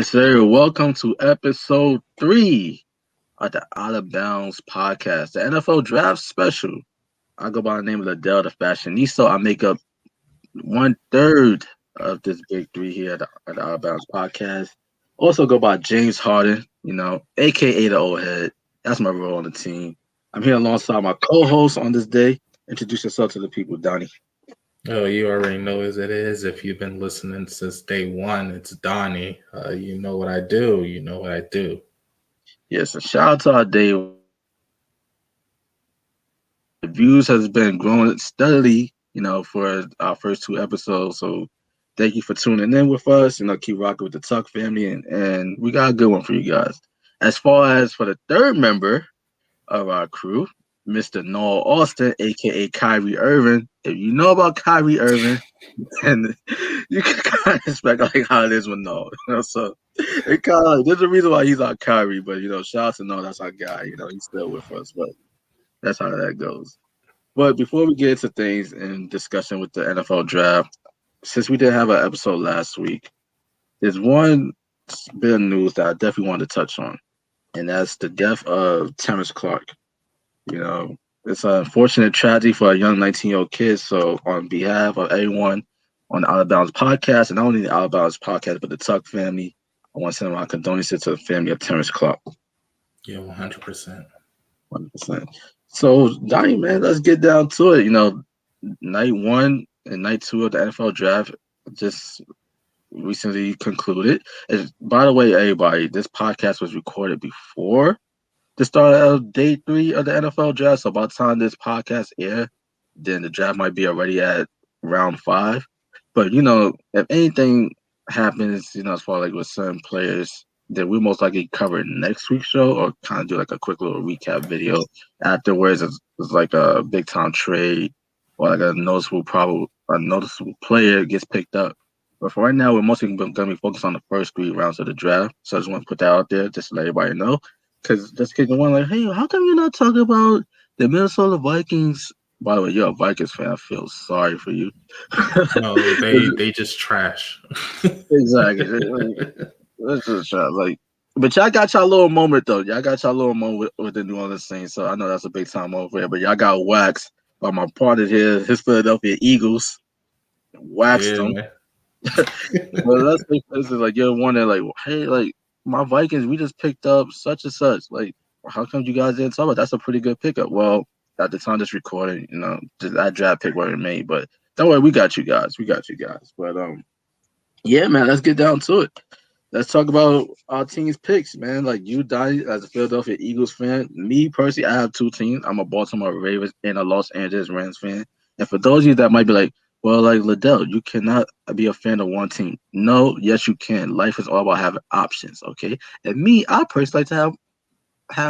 sir. Welcome to episode 3 of the Outta Bounds Podcast, the NFL Draft Special. I go by the name of Ladale the Fashionista. I make up 1/3 of this big three here at the Outta Bounds Podcast. Also go by James Harden, aka the old head. That's my role on the team. I'm here alongside my co-host on this day. Introduce yourself to the people, Donnie. Oh, you already know as it is. If you've been listening since day one, it's Donnie. You know what I do. You know what I do. Yes, a shout out to our day. The views has been growing steadily, for our first 2 episodes. So thank you for tuning in with us. Keep rocking with the Tuck family, and we got a good one for you guys. As far as for the third member of our crew, Mr. Noel Austin, aka Kyrie Irving. If you know about Kyrie Irving, and you can kind of expect like how it is with Noel. So it kind of there's a reason why he's our Kyrie, but shout out to Noel, that's our guy. He's still with us, but that's how that goes. But before we get into things and discussion with the NFL draft, since we did have an episode last week, there's one bit of news that I definitely wanted to touch on, and that's the death of Terrence Clark. It's an unfortunate tragedy for a young 19-year-old kid. So on behalf of everyone on the Outta Bounds Podcast, and not only the Outta Bounds Podcast, but the Tuck family, I want to send my condolences to the family of Terrence Clark. Yeah, 100%. 100%. So, Donnie, man, let's get down to it. Night 1 and night 2 of the NFL draft just recently concluded. And by the way, everybody, this podcast was recorded before the start of day 3 of the NFL draft. So by the time this podcast air, then the draft might be already at round 5. But if anything happens, as far like with certain players, then we most likely cover next week's show or kind of do like a quick little recap video afterwards. It's like a big time trade or like a noticeable player gets picked up. But for right now, we're mostly going to be focused on the first 3 rounds of the draft. So I just want to put that out there just to let everybody know. Because just kicking one like, hey, how come you're not talking about the Minnesota Vikings? By the way, you're a Vikings fan. I feel sorry for you. No, they just trash. Exactly. That's just trash. But y'all got y'all little moment though. Y'all got y'all little moment with the New Orleans Saints. So I know that's a big time over there. But y'all got waxed by my partner here, his Philadelphia Eagles. Waxed them. Well, that's like you're wondering, like, hey, like my Vikings, we just picked up such and such. Like, how come you guys didn't talk about? That's a pretty good pickup. Well, at the time this recording, that draft pick wasn't made, but don't worry, we got you guys. But yeah, man, let's get down to it. Let's talk about our team's picks, man. Like you, Donnie, as a Philadelphia Eagles fan. Me personally, I have 2 teams. I'm a Baltimore Ravens and a Los Angeles Rams fan. And for those of you that might be like, well, like Ladale, you cannot be a fan of one team. No, yes, you can. Life is all about having options, okay? And me, I personally like to have I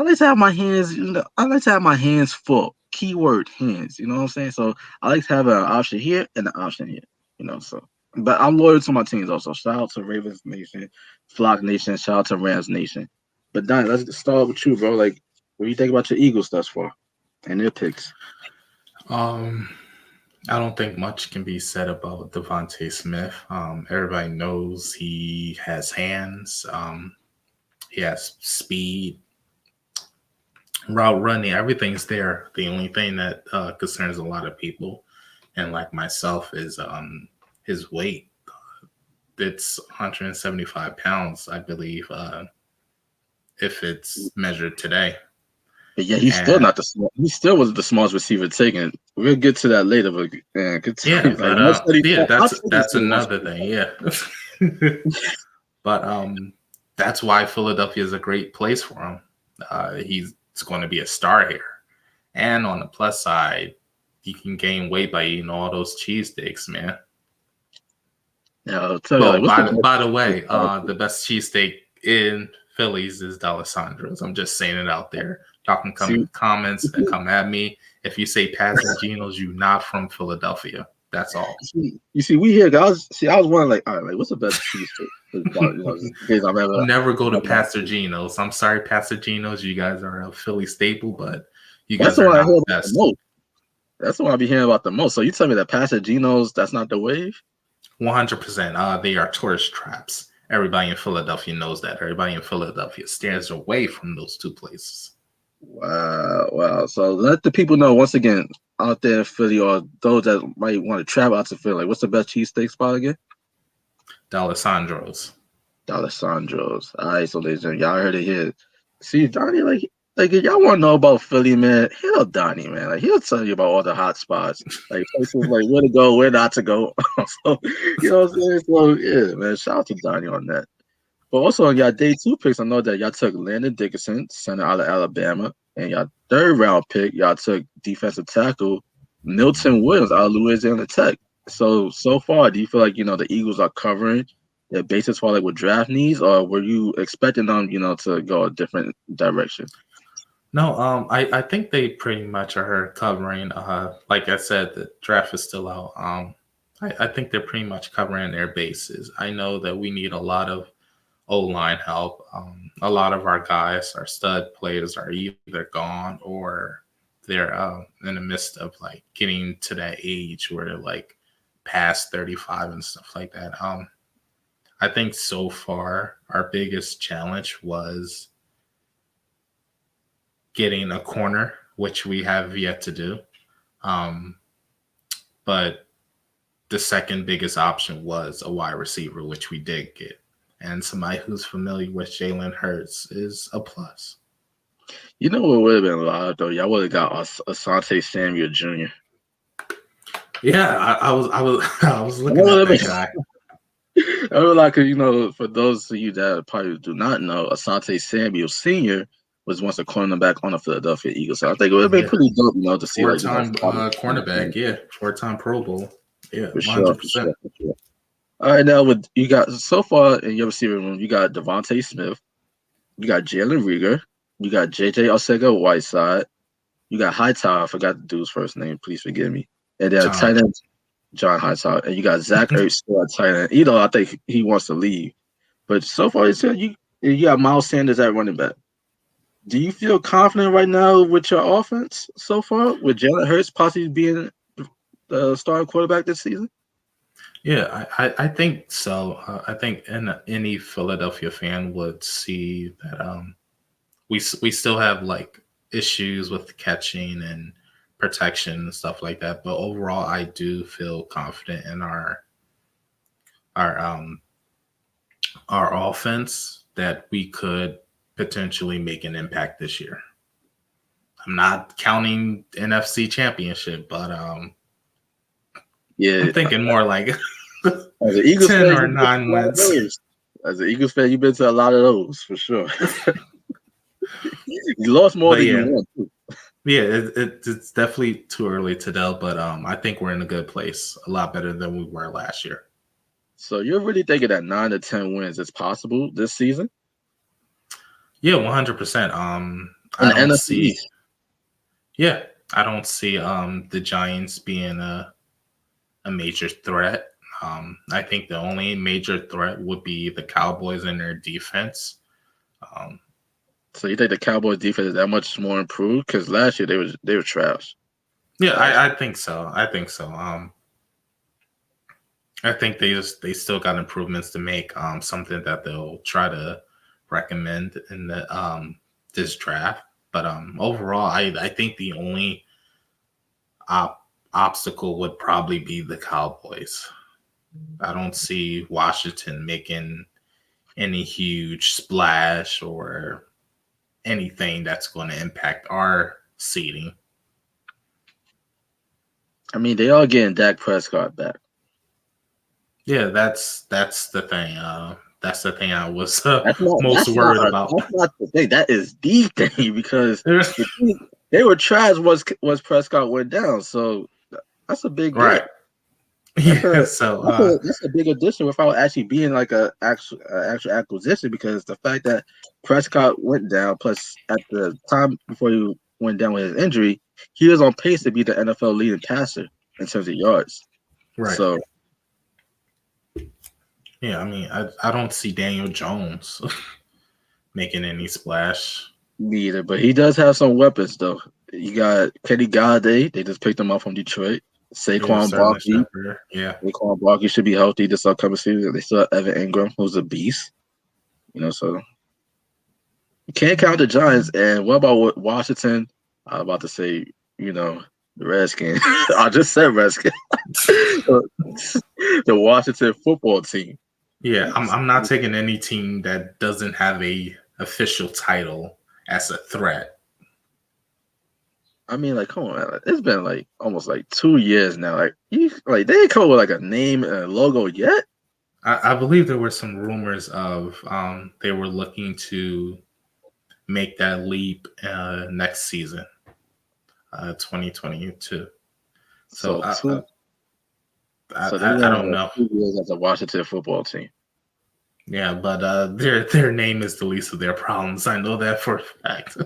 like to have my hands, I like to have my hands full. Keyword hands, you know what I'm saying? So I like to have an option here and an option here, so. But I'm loyal to my teams also. Shout out to Ravens Nation, Flock Nation, shout out to Rams Nation. But Donnie, let's start with you, bro. Like, what do you think about your Eagles thus far and their picks? I don't think much can be said about Devontae Smith. Everybody knows he has hands. He has speed, route running. Everything's there. The only thing that concerns a lot of people, and like myself, is his weight. It's 175 pounds, I believe, if it's measured today. But yeah, he's still not the small. He still was the smallest receiver taken. We'll get to that later, but that's another thing. Yeah, but that's why Philadelphia is a great place for him. He's going to be a star here, and on the plus side, you can gain weight by eating all those cheesesteaks, man. Yeah, I'll tell you. By the way, the best cheesesteak in Phillies is D'Alessandro's. I'm just saying it out there. Y'all can come in the comments and come at me. If you say Passaginos, you're not from Philadelphia. That's all. You see, we here, guys. See, I was wondering, like, all right, like, what's the best cheesesteak? Never go to Passaginos. I'm sorry, Passaginos. You guys are a Philly staple, but you guys are not the best. That's what I be hearing about the most. So you tell me that Passaginos, that's not the wave? 100%. They are tourist traps. Everybody in Philadelphia knows that. Everybody in Philadelphia stands away from those two places. Wow, wow. So let the people know once again out there in Philly or those that might want to travel out to Philly. Like, what's the best cheesesteak spot again? D'Alessandro's. D'Alessandro's. All right, so ladies and y'all heard it here. See, Donnie, like if y'all want to know about Philly, man, hit up Donnie, man. Like he'll tell you about all the hot spots, like places like where to go, where not to go. So you know what I'm saying? So yeah, man, shout out to Donnie on that. But also on y'all day two picks, I know that y'all took Landon Dickinson, center out of Alabama, and y'all third round pick, y'all took defensive tackle Milton Williams out of Louisiana Tech. So far, do you feel like the Eagles are covering their bases for like with draft needs, or were you expecting them, to go a different direction? No, I think they pretty much are covering. Like I said, the draft is still out. I think they're pretty much covering their bases. I know that we need a lot of O-line help. A lot of our guys, our stud players, are either gone or they're in the midst of like getting to that age where they're like past 35 and stuff like that. I think so far our biggest challenge was getting a corner, which we have yet to do. But the second biggest option was a wide receiver, which we did get. And somebody who's familiar with Jalen Hurts is a plus. You know what would have been live though? Y'all would have got Asante Samuel Jr. Yeah, I was looking at that guy. I would like, for those of you that probably do not know, Asante Samuel Sr. was once a cornerback on the Philadelphia Eagles. So I think it would have been pretty dope, to see four-time cornerback, yeah, 4-time Pro Bowl, yeah, for 100%. Sure, for sure. All right, now with you got so far in your receiver room, you got Devontae Smith, you got Jalen Reagor, you got JJ Arcega-Whiteside, you got Hightower. I forgot the dude's first name. Please forgive me. And then tight end John Hightower, and you got Zach Ertz still at tight end. I think he wants to leave, but so far it's you got Miles Sanders at running back. Do you feel confident right now with your offense so far, with Jalen Hurts possibly being the starting quarterback this season? Yeah, I think so. I think any Philadelphia fan would see that we still have like issues with catching and protection and stuff like that. But overall, I do feel confident in our offense that we could potentially make an impact this year. I'm not counting NFC Championship, but yeah, I'm thinking more like as an Eagles 10 fan, or 9 wins. As an Eagles fan, you've been to a lot of those for sure. You lost more than you won, too. Yeah, it's definitely too early to tell, but I think we're in a good place, a lot better than we were last year. So you're really thinking that 9 to 10 wins is possible this season? Yeah, 100%. I don't see. Yeah, I don't see the Giants being a major threat. I think the only major threat would be the Cowboys and their defense. So you think the Cowboys defense is that much more improved? Because last year they were trash. Yeah, I think so. I think they still got improvements to make. Something that they'll try to recommend in the this draft. But overall, I think the only obstacle would probably be the Cowboys. I don't see Washington making any huge splash or anything that's going to impact our seeding. I mean, they are getting Dak Prescott back. Yeah, that's the thing. That's the thing I was most worried about. That's not the thing. That is the thing because they were trash once Prescott went down. So that's a big right. That's a big addition without actually being like an actual acquisition because the fact that Prescott went down, plus at the time before he went down with his injury, he was on pace to be the NFL leading passer in terms of yards. Right. So, yeah, I mean, I don't see Daniel Jones making any splash. Neither, but he does have some weapons though. You got Kenny Galladay. They just picked him up from Detroit. Yeah, Saquon starting to Barkley. shepherd. Yeah. Saquon Barkley should be healthy this upcoming season. They still have Evan Ingram, who's a beast. So you can't count the Giants. And what about Washington? I was about to say, the Redskins. I just said Redskins. The Washington football team. Yeah, I'm not taking any team that doesn't have a official title as a threat. I mean, like, come on, man. It's been like almost like 2 years now. They ain't come up with like a name and a logo yet. I believe there were some rumors of they were looking to make that leap next season, 2022. So So two. So they I went don't like know. 2 years as a Washington football team. Yeah, but their name is the least of their problems. I know that for a fact.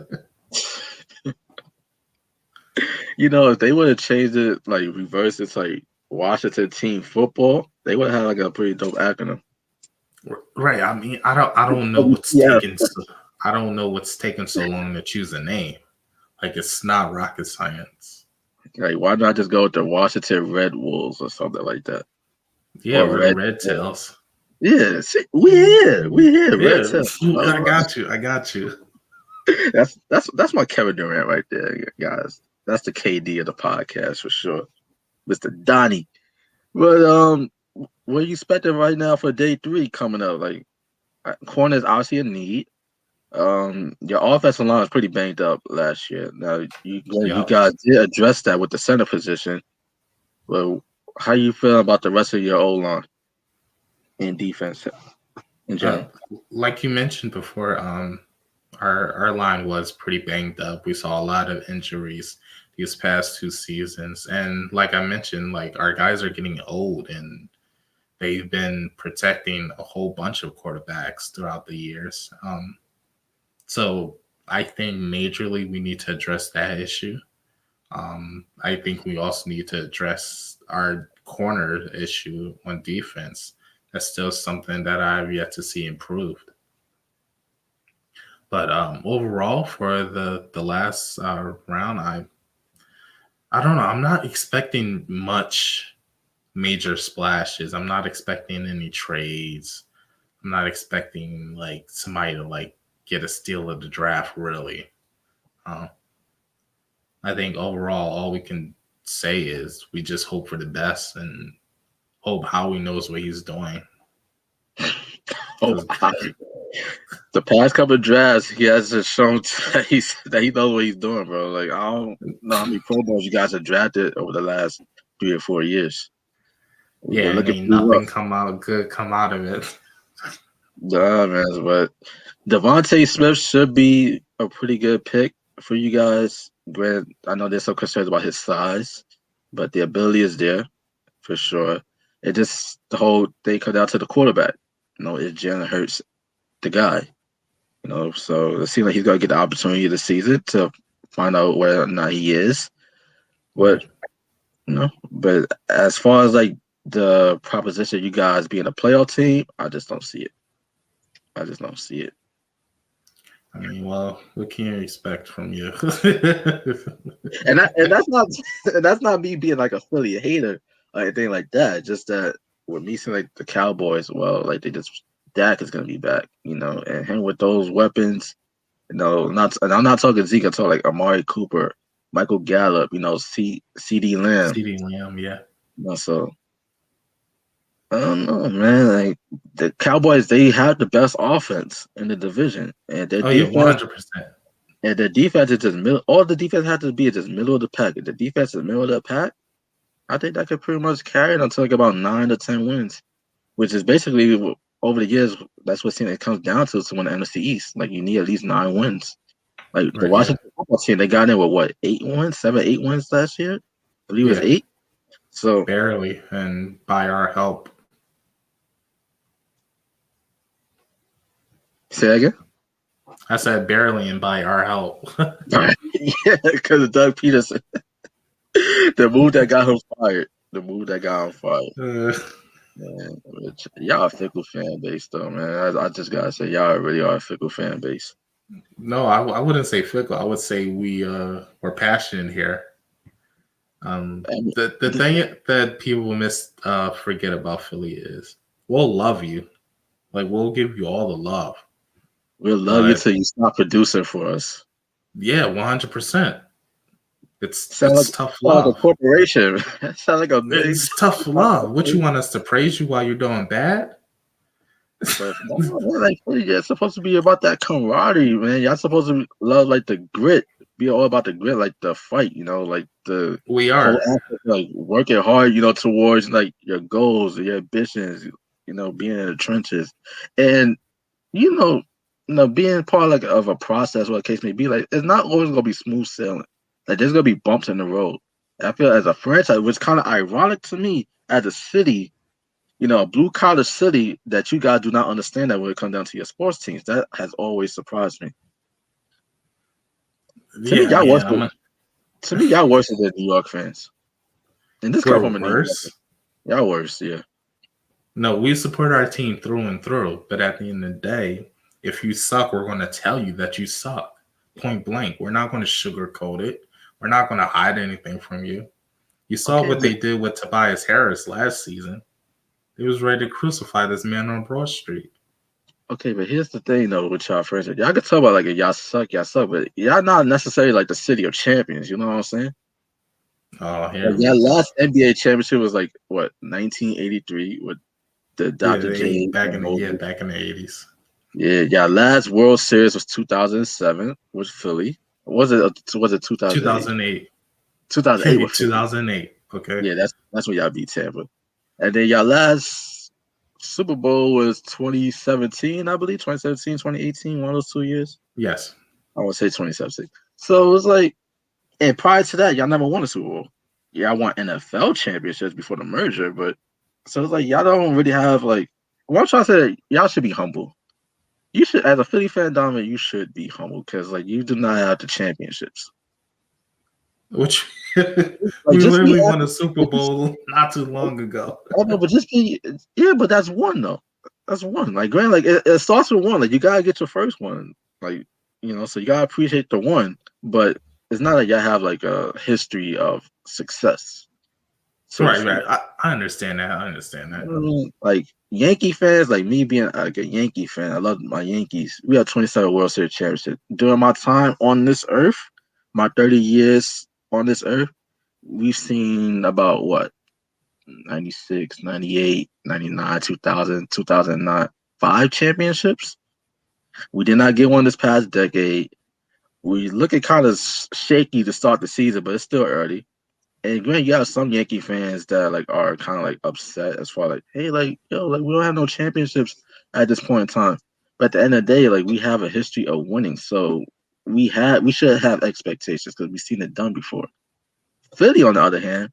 If they would have changed it, like reversed it to like Washington team football, they would have had like a pretty dope acronym. Right. I mean, I don't know what's Yeah. taken. I don't know what's taken so long to choose a name. Like it's not rocket science. Like, why not just go with the Washington Red Wolves or something like that? Yeah, Or or the Red. Red Tails. Yeah, see, we here, Red Yeah, Tail. I got you. That's my Kevin Durant right there, guys. That's the KD of the podcast for sure, Mr. Donnie. But what are you expecting right now for day 3 coming up? Like, corner is obviously a need. Your offensive line was pretty banged up last year. Now you Yep. guys did address that with the center position. Well, how you feel about the rest of your O line and defense in Uh, general? like you mentioned before, our line was pretty banged up. We saw a lot of injuries these past 2 seasons, and like I mentioned, like our guys are getting old, and they've been protecting a whole bunch of quarterbacks throughout the years. So I think majorly we need to address that issue. I think we also need to address our corner issue on defense. That's still something that I've yet to see improved. But overall, for the last round, I don't know. I'm not expecting much major splashes. I'm not expecting any trades. I'm not expecting like somebody to like get a steal of the draft. Really, uh, I think overall, all we can say is we just hope for the best and hope Howie knows what he's doing. Oh, the past couple of drafts, he has just shown that he knows what he's doing, bro. Like, I don't know how many Pro Bowls you guys have drafted over the last 3 or 4 years. We've Yeah, been and looking ain't pretty nothing rough. come out of it. Yeah, man. But Devontae Smith should be a pretty good pick for you guys. Granted, I know there's some concerns about his size, but the ability is there for sure. It just the whole thing comes down to the quarterback. Is Jalen Hurts the guy? So it seems like he's gonna get the opportunity this season to find out whether or not he is. Yeah. But but as far as like the proposition, you guys being a playoff team, I just don't see it. I just don't see it. I mean, well, what can you expect from you? And that's not me being like a Philly hater or anything like that. Just that with me seeing like the Cowboys, well, like Dak is gonna be back, and him with those weapons, not and I'm not talking Zeke, I'm talking like Amari Cooper, Michael Gallup, CD Lamb, CD Lamb, yeah. so I don't know, man. Like the Cowboys, they have the best offense in the division, and their Oh yeah, defense 100%. And the defense is just middle. All the defense has to be is just middle of the pack. If the defense is middle of the pack, I think that could pretty much carry it until like about 9 to 10 wins, which is basically over the years. That's what it comes down to win the NFC East. Like you need at least 9 wins. Like the Right, yeah. Washington football team, they got in with what 8 wins, 7, 8 wins last year. I believe it was Yeah, 8. So barely. And by our help. say that again. I said barely and by our help. Yeah, because of Doug Peterson, the move that got him fired. The move that got him fired. Man, y'all a fickle fan base though, man. I just gotta say, y'all really are a fickle fan base. No, I wouldn't say fickle. I would say we're passionate here. And The thing that people forget about Philly is we'll love you, like we'll give you all the love, we'll love you but till you stop producing for us. yeah, 100%. Sound It's tough like a love. corporation. Sound like a big. It's tough love. What, you want us to praise you while you're doing bad? But no, man, like it's supposed to be about that camaraderie, man. Y'all supposed to love like the grit, be all about the grit, like the fight, like the We whole are. aspect, like working hard, towards like your goals, your ambitions, being in the trenches, and you know, being part like of a process, what the case may be, like it's not always gonna be smooth sailing. Like there's gonna be bumps in the road. I feel as a franchise, which kind of ironic to me as a city, a blue collar city, that you guys do not understand that when it comes down to your sports teams. That has always surprised me. To me, Yeah, y'all worse man. than to me, y'all worse than New York fans. And this come We're from a New Yorker. worse. Y'all worse, yeah. No, we support our team through and through. But at the end of the day, if you suck, we're going to tell you that you suck. Point blank. We're not going to sugarcoat it. We're not going to hide anything from you. You saw Okay, what but they did with Tobias Harris last season. They was ready to crucify this man on Broad Street. here's the thing though with y'all franchise. Y'all can talk about like if y'all suck, but y'all not necessarily like the city of champions. You know what I'm saying? Oh, Like here y'all we go. last NBA championship was like what 1983 with the Yeah, Dr. they J and Moses. back in the 80s. Yeah, y'all last World Series was 2007 with Philly. Was it 2008? 2008. 2008 with Philly. 2008. Okay. Yeah, that's when y'all beat Tampa. And then y'all last Super Bowl was 2017, I believe. 2017, 2018, one of those 2 years. Yes. I would say 2017. So it was like, and prior to that, y'all never won a Super Bowl. Y'all won NFL championships before the merger, but so it's like y'all don't really have like. What I'm trying to say, y'all should be humble. You should, as a Philly fan, Donovan, you should be humble because like you do not have the championships. Which Like we just be literally won a happy. Super Bowl not too long ago. I know, but just be, yeah, but that's one though. That's one. Like, grand, like it starts with one. Like, you gotta get your first one. Like, so you gotta appreciate the one. But it's not like y'all have like a history of success, so to Right, speak. right. I understand that. I understand that. Like Yankee fans, like me being like a Yankee fan, I love my Yankees. We have 27 World Series championships. During my time on this earth, my 30 years on this earth, we've seen about what 96, 98, 99, 2000, 2009, 5 championships. We did not get one this past decade. We looking kind of shaky to start the season, but it's still early. And granted, you have some Yankee fans that like are kind of like upset as far like, hey, like yo, like we don't have no championships at this point in time. But at the end of the day, like we have a history of winning, so we should have expectations because we've seen it done before. Philly, on the other hand,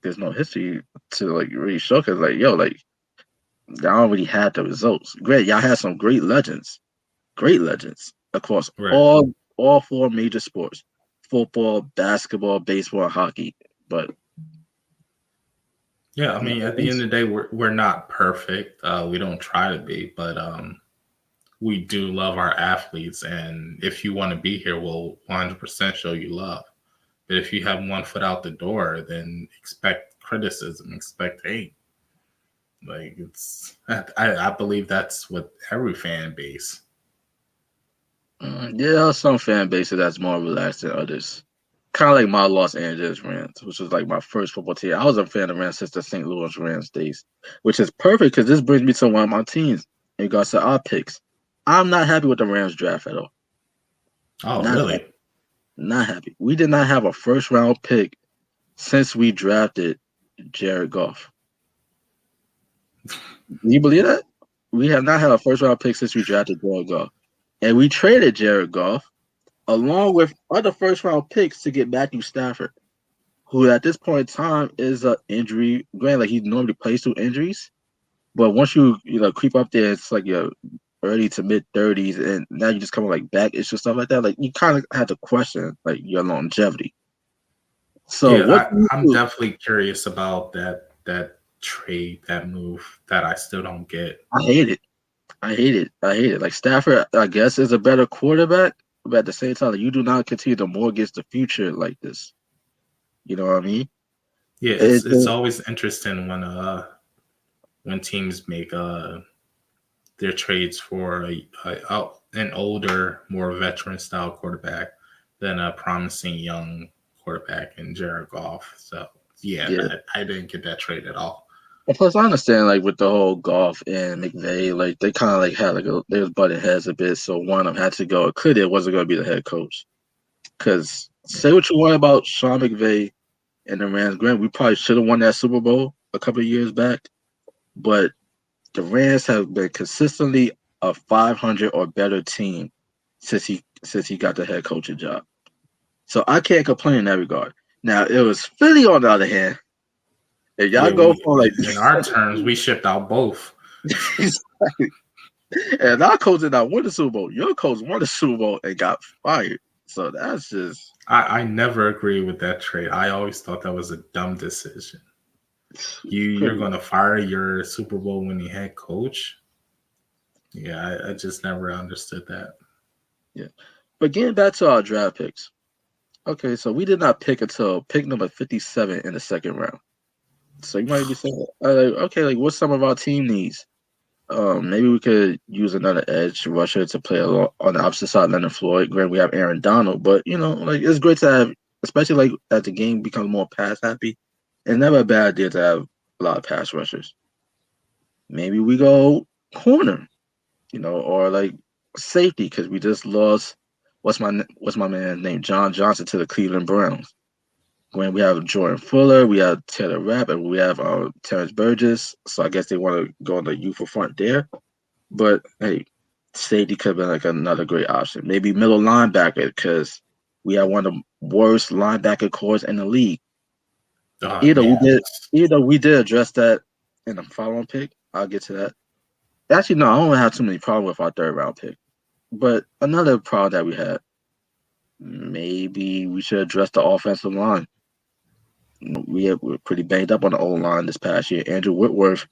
there's no history to like really show because like yo, like y'all already had the results. Great, y'all had some great legends across Right. all four major sports: football, basketball, baseball, and hockey. But Yeah, I no mean, at the end wins. of the day, we're not perfect. We don't try to be, but we do love our athletes, and if you want to be here, we'll 100% show you love. But if you have one foot out the door, then expect criticism, expect hate. Like I believe that's what every fan base. Yeah, some fan bases that's more relaxed than others. Kind of like my Los Angeles Rams, which was like my first football team. I was a fan of Rams since the St. Louis Rams days, which is perfect because this brings me to one of my teams in regards to our picks. I'm not happy with the Rams draft at all. Oh, Not really? happy. Not happy. We did not have a first round pick since we drafted Jared Goff. Do you believe that? We have not had a first round pick since we drafted Jared Goff. And we traded Jared Goff along with other first round picks to get Matthew Stafford, who at this point in time is an injury. Granted, like he normally plays through injuries, but once you creep up there, it's like your early to mid 30s, and now you just come like back issues stuff like that. Like you kind of have to question like your longevity. So Yeah, what do you I'm do? definitely curious about that trade, that move that I still don't get. I hate it. I hate it. I hate it. Like Stafford, I guess, is a better quarterback, but at the same time, like, you do not continue to mortgage the future like this. You know what I mean? Yeah, It it's always interesting when teams make their trades for an older, more veteran style quarterback than a promising young quarterback in Jared Goff. So yeah, yeah. I didn't get that trade at all. And plus, I understand like with the whole Golf and McVay, like they kind of like had like they was butting heads a bit. So one of them had to go. Clearly, it wasn't going to be the head coach. Because say what you want about Sean McVay and the Rams, Grant, we probably should have won that Super Bowl a couple of years back. But the Rams have been consistently a 500 or better team since he got the head coaching job. So I can't complain in that regard. Now it was Philly on the other hand. If y'all Yeah, go we for like in our terms we shipped out both. and our coach did not win the Super Bowl. Your coach won the Super Bowl and got fired. So that's just I never agree with that trade. I always thought that was a dumb decision. You're pretty gonna fire your Super Bowl winning head coach? Yeah, I just never understood that. yeah. But getting back to our draft picks. Okay, so we did not pick until pick number 57 in the second round. So you might be saying, okay, like what's some of our team needs? Maybe we could use another edge rusher to play on the opposite side of Leonard Floyd. Granted, we have Aaron Donald, but like it's great to have, especially like as the game becomes more pass happy. It's never a bad idea to have a lot of pass rushers. Maybe we go corner, or like safety because we just lost what's my man's name, John Johnson, to the Cleveland Browns. When we have Jordan Fuller, we have Taylor Rapp, and we have Terrence Burgess. So I guess they want to go on the youthful front there. But hey, safety could have been like another great option. Maybe middle linebacker because we have one of the worst linebacker cores in the league. Either we Yeah, did, either we did address that in the following pick. I'll get to that. Actually, no, I don't have too many problems with our third round pick. But another problem that we had, maybe we should address the offensive line. We're pretty banged up on the old line this past year. Andrew Whitworth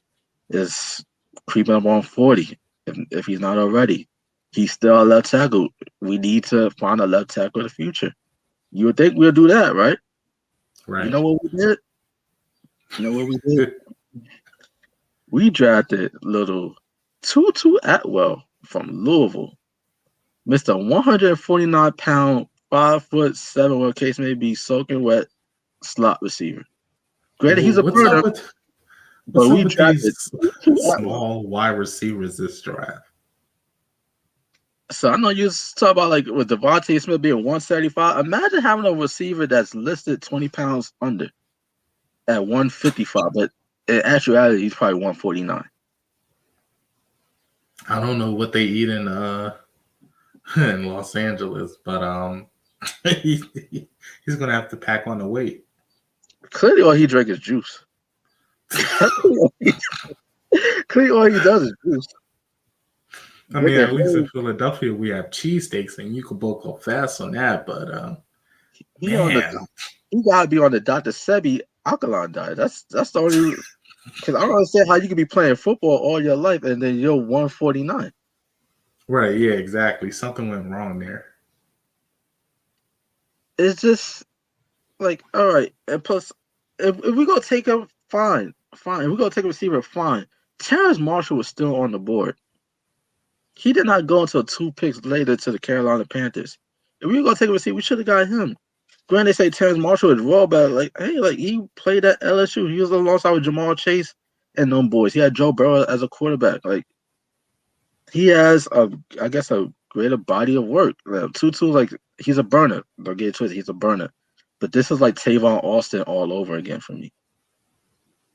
is creeping up on 40, if he's not already. He's still a left tackle. We need to find a left tackle in the future. You would think we'll do that, right? You right. know what we did? You know what we did? We drafted little Tutu Atwell from Louisville. Mr. 149-pound, 5'7", what case may be, soaking wet slot receiver. Granted, he's Well, a burner, what's but up we with drafted these Tutu Atwell. small wide receivers this draft? So I know you talk about like with Devontae Smith being 175. Imagine having a receiver that's listed 20 pounds under at 155, but in actuality, he's probably 149. I don't know what they eat in in Los Angeles, but he, he's gonna have to pack on the weight. Clearly, all he drank is juice. Clearly, all he does is juice. I Drink mean, a at least in whole, Philadelphia we have cheesesteaks, and you could both go fast on that. But he on the man, he gotta be on the Dr. Sebi alkaline diet. That's the only because I don't understand how you can be playing football all your life and then you're 149. right? Yeah, exactly. Something went wrong there. It's just like all right, and plus if we gonna take him, fine. If we're gonna take a receiver, fine. Terrence Marshall was still on the board. He did not go until 2 picks later to the Carolina Panthers. If we were gonna take a receiver, we should have got him. Granted, they say Terrence Marshall is raw, but like, hey, like he played at LSU. He was alongside with Jamal Chase and them boys. He had Joe Burrow as a quarterback. Like he has I guess a greater body of work. Tutu, like he's a burner. Don't get it twisted, he's a burner. But this is like Tavon Austin all over again for me.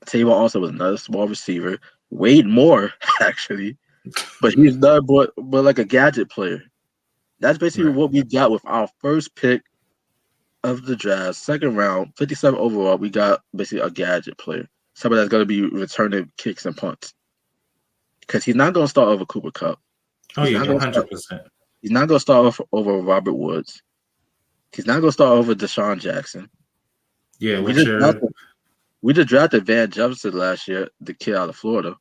Tavon Austin was another small receiver, weighed more actually, but he's not but like a gadget player. That's basically Right. what we got with our first pick of the draft, second round, 57 overall. We got basically a gadget player, somebody that's going to be returning kicks and punts. Because he's not going to start over Cooper Cup. Oh He's yeah, not going to start. 100%. He's not going to start over Robert Woods. He's not going to start over Deshaun Jackson. Yeah, We with just your drafted, we just drafted Van Jefferson last year, the kid out of Florida.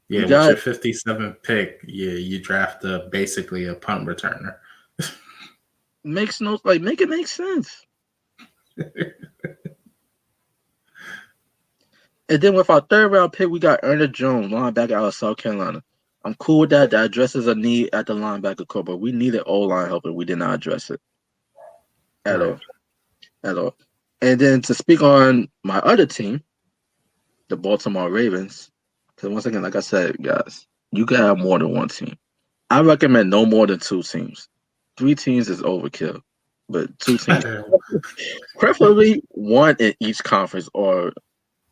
We yeah with got your 57th pick, yeah, you draft basically a punt returner. makes no like make it make sense. And then with our third round pick, we got Ernest Jones, linebacker out of South Carolina. I'm cool with that. That addresses a need at the linebacker core, but we needed O-line help, and we did not address it at Right. all. At all. And then to speak on my other team, the Baltimore Ravens, because once again, like I said, guys, you can have more than one team. I recommend no more than two teams. Three teams is overkill, but two teams, preferably one in each conference or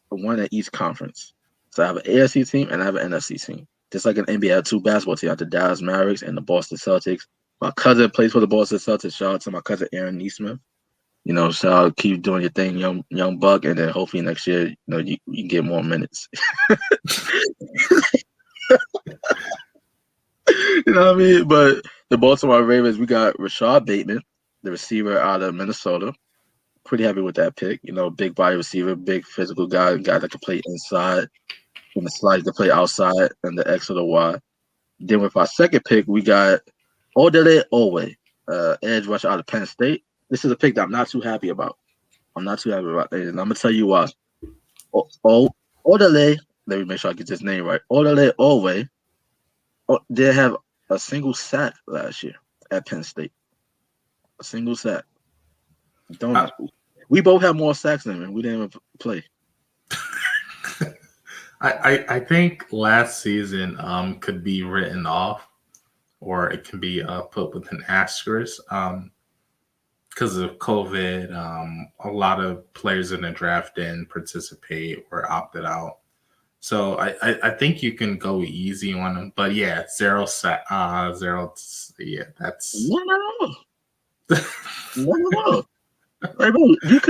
one in each conference. So I have an AFC team and I have an NFC team. Just like an NBA, I have two basketball teams, I have the Dallas Mavericks and the Boston Celtics. My cousin plays for the Boston Celtics. Shout out to my cousin Aaron Neesmith. Shout out, keep doing your thing, young buck, and then hopefully next year, you get more minutes. You know what I mean? But the Baltimore Ravens, we got Rashad Bateman, the receiver out of Minnesota. Pretty happy with that pick. Big body receiver, big physical guy that can play inside and the slide to play outside and the X or the Y. Then with our second pick, we got Ladale Owe, edge rusher out of Penn State. This is a pick that I'm not too happy about. I'm not too happy about it, and I'm gonna tell you why. Ladale, let me make sure I get this name right. Ladale Owe did have a single sack last year at Penn State. A single sack. I, We both have more sacks than him, and we didn't even play. I think last season could be written off, or it can be put with an asterisk because of COVID. A lot of players in the draft didn't participate or opted out. So I think you can go easy on them, but yeah, zero. Yeah, that's No. Like, bro, you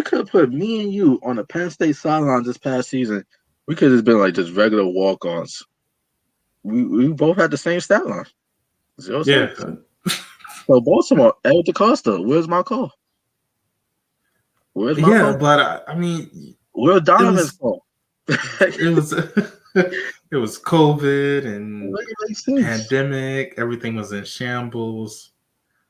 could put me and you on the Penn State sideline this past season. We could have been like just regular walk-ons. We both had the same stat line. 0 yeah. sacks. So Baltimore, Eric DeCosta, where's my call? Where's my Yeah, call? but I mean, Where's Donovan's call? it was it was COVID and pandemic. Everything was in shambles.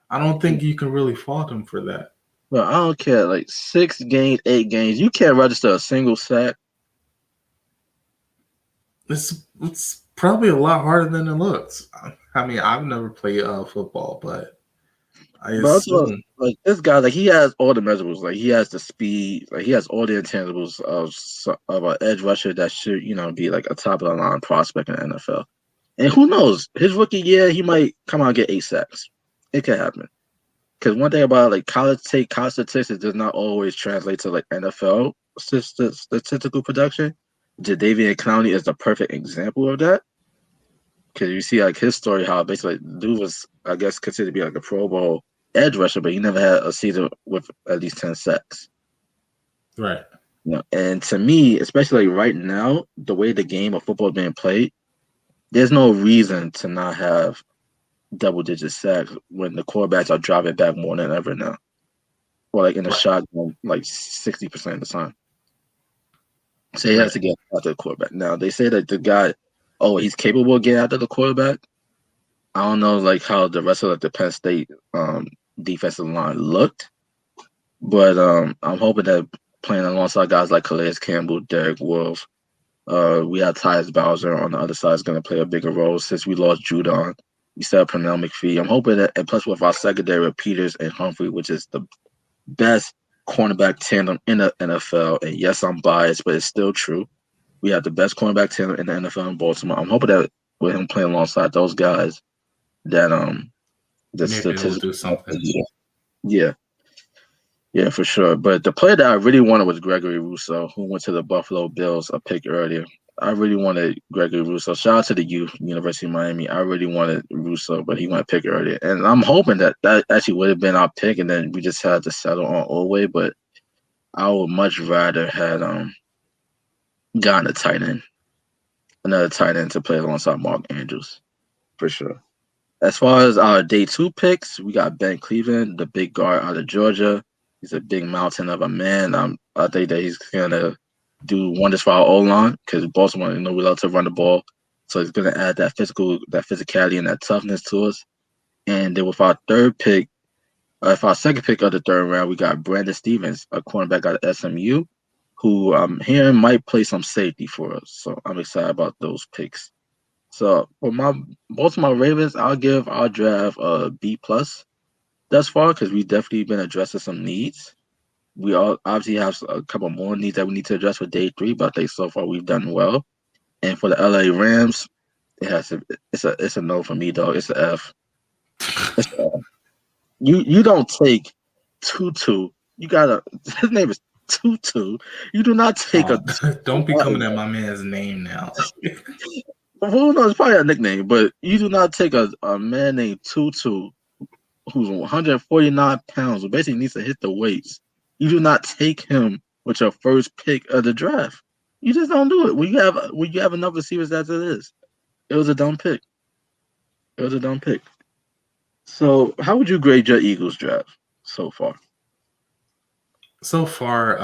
I don't think you can really fault him for that. Bro, I don't care. Like 6 games, 8 games, you can't register a single sack. It's probably a lot harder than it looks. I mean, I've never played football, but I assume like this guy, like he has all the measurables. Like he has the speed, like he has all the intangibles of an edge rusher that should, be like a top of the line prospect in the NFL. And who knows? His rookie year, he might come out and get 8 sacks. It could happen. Because one thing about like college statistics does not always translate to like NFL statistical production. Jadeveon Clowney is the perfect example of that. Because you see like his story, how basically dude was, I guess, considered to be like a Pro Bowl edge rusher, but he never had a season with at least 10 sacks. right. And to me, especially right now, the way the game of football is being played, there's no reason to not have double-digit sacks when the quarterbacks are driving back more than ever now, or like in a shotgun, like 60% of the time. So he has to get after the quarterback. Now they say that the guy, he's capable of getting after the quarterback. I don't know like how the rest of like, the Penn State defensive line looked, but I'm hoping that playing alongside guys like Calais Campbell, Derek Wolf, we have Tyus Bowser on the other side is going to play a bigger role since we lost Judon. We still have Pernell McPhee. I'm hoping that, and plus with our secondary with Peters and Humphrey, which is the best cornerback tandem in the NFL. And yes, I'm biased, but it's still true. We have the best cornerback tandem in the NFL in Baltimore. I'm hoping that with him playing alongside those guys, that the Maybe we'll do something. Yeah, for sure. But the player that I really wanted was Gregory Rousseau, who went to the Buffalo Bills, a pick earlier. I really wanted Gregory Rousseau. Shout out to the youth, University of Miami. I really wanted Rousseau, but he went pick earlier. And I'm hoping that actually would have been our pick, and then we just had to settle on Owe. But I would much rather had gotten a tight end, another tight end to play alongside Mark Andrews, for sure. As far as our day 2 picks, we got Ben Cleveland, the big guard out of Georgia. He's a big mountain of a man. I think that he's gonna do wonders for our O-line because Baltimore, we love to run the ball, so he's gonna add that physicality and that toughness to us. And then with our third pick, if our second pick of the third round, we got Brandon Stevens, a cornerback out of SMU. who I'm hearing might play some safety for us. So I'm excited about those picks. So for my both of my Ravens, I'll give our draft a B plus thus far because we've definitely been addressing some needs. We all obviously have a couple more needs that we need to address for day three, but I think so far we've done well. And for the LA Rams, it's a no for me, dog. It's a F. It's a F. You don't take Tutu. You gotta his name is Tutu. You do not take a Oh, don't be coming at my man's name now. who knows, it's probably a nickname, but you do not take a man named Tutu who's 149 pounds, who basically needs to hit the weights. You do not take him with your first pick of the draft. You just don't do it. When you have enough receivers as it is. It was a dumb pick. It was a dumb pick. So how would you grade your Eagles draft so far? So far,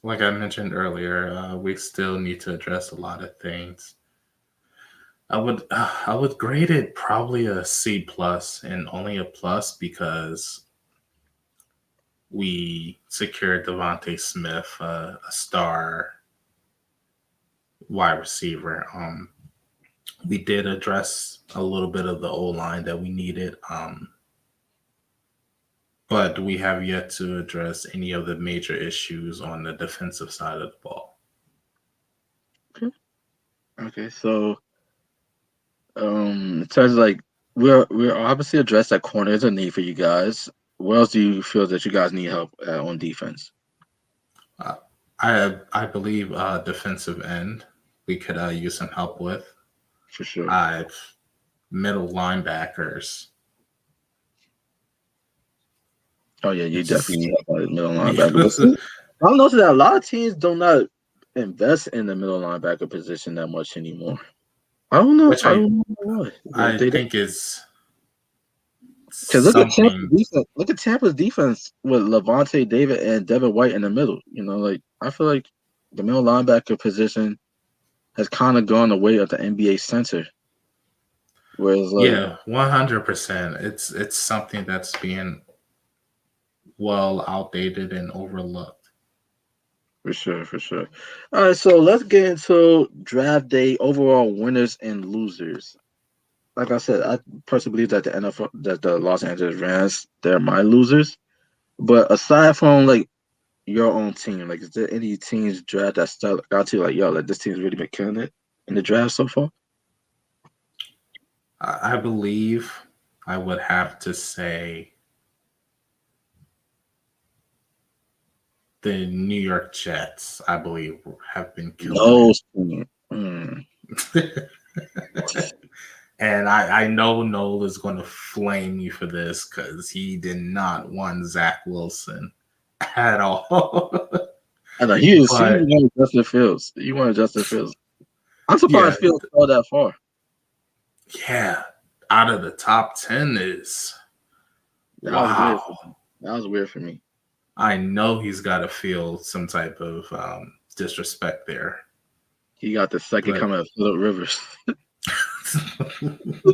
like I mentioned earlier, we still need to address a lot of things. I would grade it probably a C plus, and only a plus because we secured Devontae Smith, a star wide receiver. We did address a little bit of the O line that we needed, but we have yet to address any of the major issues on the defensive side of the ball. Okay. Okay. So in terms of like we're obviously addressed that corner is a need for you guys. What else do you feel that you guys need help on defense? Uh, I believe defensive end we could use some help with. For sure. Middle linebackers. Oh yeah, you Just definitely need help on the middle linebacker. I've noticed that a lot of teams do not invest in the middle linebacker position that much anymore. I don't know. which I I don't know why. I They think is because look at Tampa's something. defense. Look at Tampa's defense with Levante David and Devin White in the middle. Like I feel like the middle linebacker position has kind of gone the way of the NBA center. Whereas like 100%. It's something that's being well outdated and overlooked. for sure, for sure. All right, so let's get into draft day overall winners and losers. Like I said, I personally believe that the NFL, that the Los Angeles Rams, they're my losers. But aside from like your own team, like is there any teams draft that stuck out to you like yo, like this team's really been killing it in the draft so far? I believe I would have to say the New York Jets, I believe, have been killing No it. team. Mm. And I know Noel is going to flame me for this because he did not want Zach Wilson at all. I know he But wanted Justin Fields. He wanted Justin Fields. I'm yeah, surprised Fields fell that far. yeah, out of the top 10 is That was weird. wow. That was weird for me. I know he's got to feel some type of disrespect there. He got the second But coming of Philip Rivers. 100%.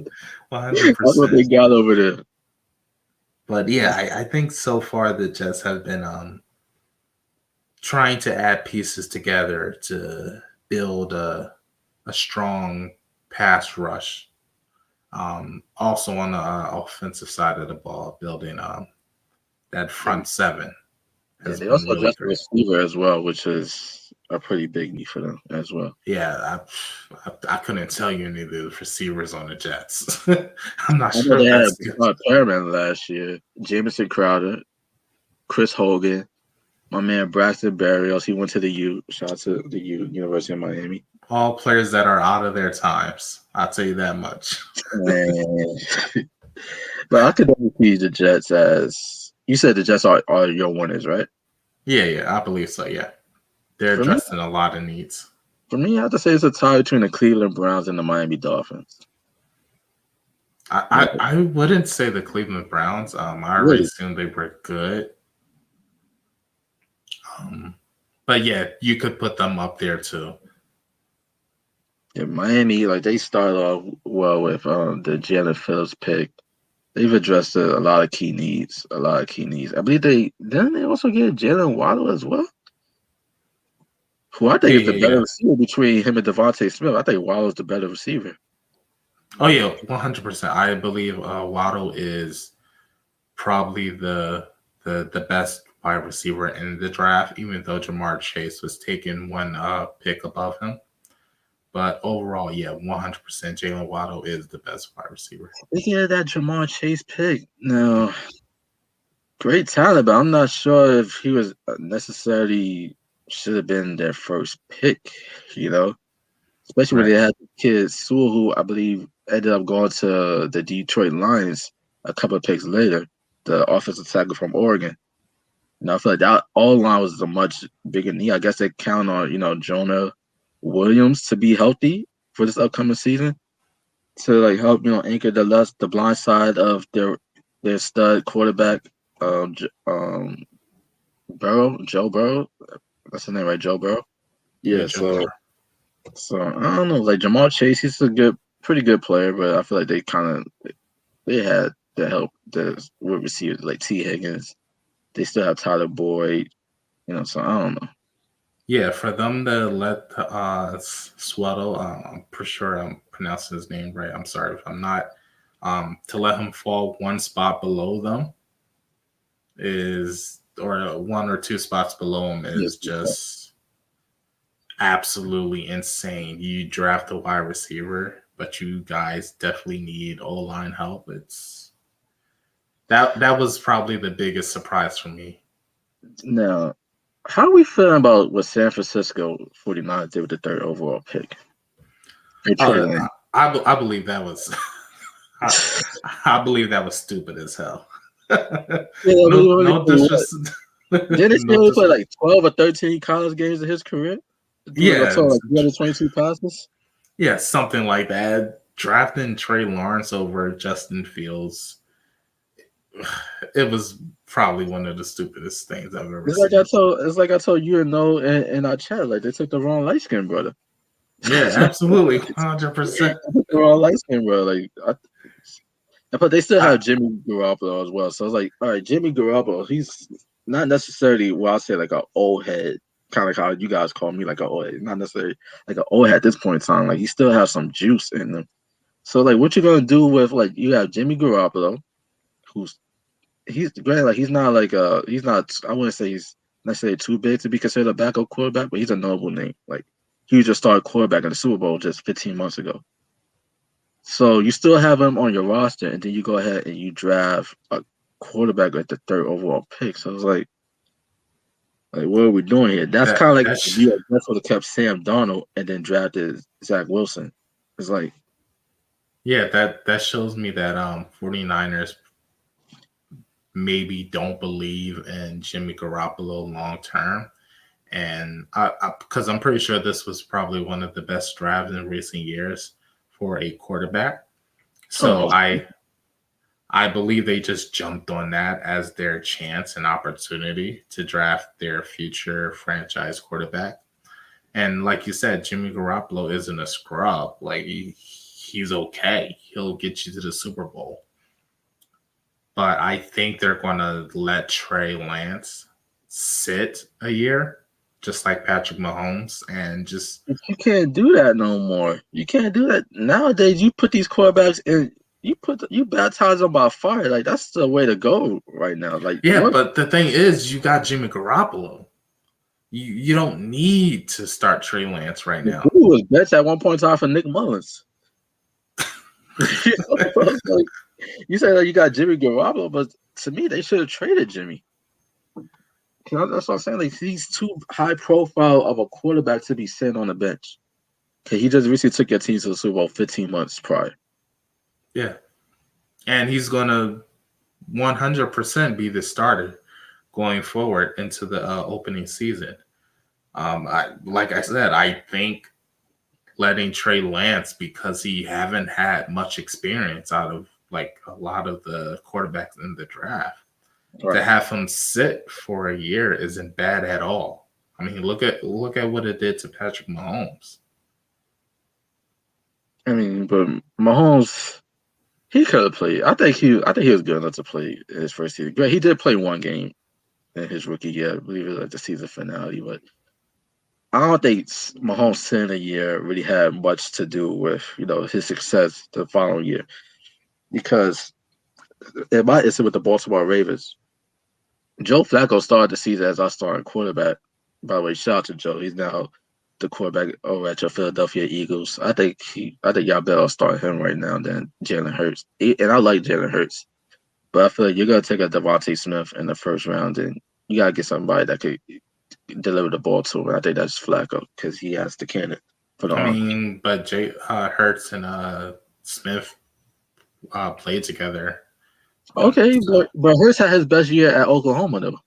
That's what they got over there. But yeah, I think so far the Jets have been trying to add pieces together to build a strong pass rush. Also on the offensive side of the ball, building that front seven Yeah, has they been also really addressed the great. receiver as well, which is a pretty big need for them as well. Yeah, I couldn't tell you any of the receivers on the Jets. I'm not I know sure they if had that's good. Perriman last year, Jamison Crowder, Chris Hogan, my man Braxton Berrios. He went to the U. Shout out to the U, University of Miami. All players that are out of their times. I'll tell you that much. And, but I could definitely see the Jets as you said. The Jets are your winners, right? Yeah, I believe so. Yeah, they're For me, addressing a lot of needs. I have to say it's a tie between the Cleveland Browns and the Miami Dolphins. I wouldn't say the Cleveland Browns. I already Really? assumed they were good. But yeah, you could put them up there too. Yeah, Miami, like they started off well with the Jalen Phillips pick. they've addressed a lot of key needs. A lot of key needs. I believe they also get Jalen Waddle as well, who I think Yeah, is the yeah, better yeah. receiver between him and Devontae Smith. I think Waddle's the better receiver. Oh yeah, 100%. I believe Waddle is probably the best wide receiver in the draft, even though Jamar Chase was taken one pick above him. But overall, yeah, 100% Jalen Waddle is the best wide receiver. Speaking of that Jamar Chase pick, no, great talent, but I'm not sure if he was necessarily should have been their first pick. You know, especially when Right. they had the kid Sewell, who I believe ended up going to the Detroit Lions a couple of picks later, the offensive tackle from Oregon. I feel like that all line was a much bigger need. I guess they count on Jonah Williams to be healthy for this upcoming season to like help anchor the blind side of their stud quarterback, Burrow, Joe Burrow. That's his name, right? Joe Burrow. Yeah, Yeah. Joe So Burrow. so I don't know. Like Jamal Chase, he's a pretty good player, but I feel like they had the help with receivers like T Higgins. They still have Tyler Boyd. So I don't know. Yeah, for them to let Sweatle, I'm pretty sure I'm pronouncing his name right. I'm sorry if I'm not. To let him fall one spot below them is, or one or two spots below him Yes. is just absolutely insane. You draft a wide receiver, but you guys definitely need O line help. That was probably the biggest surprise for me. Now, how are we feeling about what San Francisco 49ers did with the third overall pick? For Trey Oh, Lance. I believe that was I, I believe that was stupid as hell. Yeah, no we no play what? disrespect. Didn't they say he No only played disrespect. like 12 or 13 college games in his career? Doing a Yeah, total like 322 passes? yeah, something like that. Drafting Trey Lawrence over Justin Fields, it was probably one of the stupidest things I've ever seen. It's like I told you and no in our chat, like they took the wrong light skin brother. Yeah, absolutely, 100%. The wrong light skin brother. But they still I, have Jimmy Garoppolo as well. So I was like, all right, Jimmy Garoppolo, he's not necessarily what I'll say like an old head, kind of like how you guys call me like an old head. Not necessarily like an old head at this point in time. Like he still has some juice in him. So like what you gonna do with like you have Jimmy Garoppolo, who's he's granted like he's not I wouldn't say he's necessarily too big to be considered a backup quarterback, but he's a noble name. Like he just started quarterback in the Super Bowl just 15 months ago. So you still have him on your roster, and then you go ahead and you draft a quarterback at the third overall pick. So it's like what are we doing here? That's that kind of like that's the that's would have kept Sam Darnold and then drafted Zach Wilson. It's like yeah, that shows me that 49ers maybe don't believe in Jimmy Garoppolo long term. And because I'm pretty sure this was probably one of the best drafts in recent years for a quarterback. So almost I believe they just jumped on that as their chance and opportunity to draft their future franchise quarterback. And like you said, Jimmy Garoppolo isn't a scrub. Like he's okay. He'll get you to the Super Bowl. But I think they're going to let Trey Lance sit a year, just like Patrick Mahomes, and just you can't do that no more. You can't do that nowadays. You put these quarterbacks in. You baptize them by fire. Like that's the way to go right now. Like yeah. what? But the thing is, you got Jimmy Garoppolo. You don't need to start Trey Lance right Who now. was best at one point in time for Nick Mullins? Like, you said that you got Jimmy Garoppolo, but to me, they should have traded Jimmy. That's what I'm saying. Like he's too high profile of a quarterback to be sitting on the bench. Okay, he just recently took your team to the Super Bowl 15 months prior. Yeah, and he's gonna 100% be the starter going forward into the opening season. Like I said, I think letting Trey Lance, because he haven't had much experience out of like a lot of the quarterbacks in the draft, to Right. have him sit for a year isn't bad at all. I mean, look at what it did to Patrick Mahomes. I mean, but Mahomes. He could have played. I think he was good enough to play in his first season. Great. He did play one game in his rookie year. I believe it was like the season finale. But I don't think Mahomes' senior year really had much to do with his success the following year because in my instance with the Baltimore Ravens, Joe Flacco started the season as our starting quarterback. By the way, shout out to Joe. He's now the quarterback over at your Philadelphia Eagles. I think y'all better start him right now than Jalen Hurts. And I like Jalen Hurts, but I feel like you're gonna take a Devontae Smith in the first round, and you gotta get somebody that could deliver the ball to him. I think that's Flacco because he has the cannon for the I arm. mean, but Hurts and Smith played together once. Okay, but Hurts had his best year at Oklahoma though.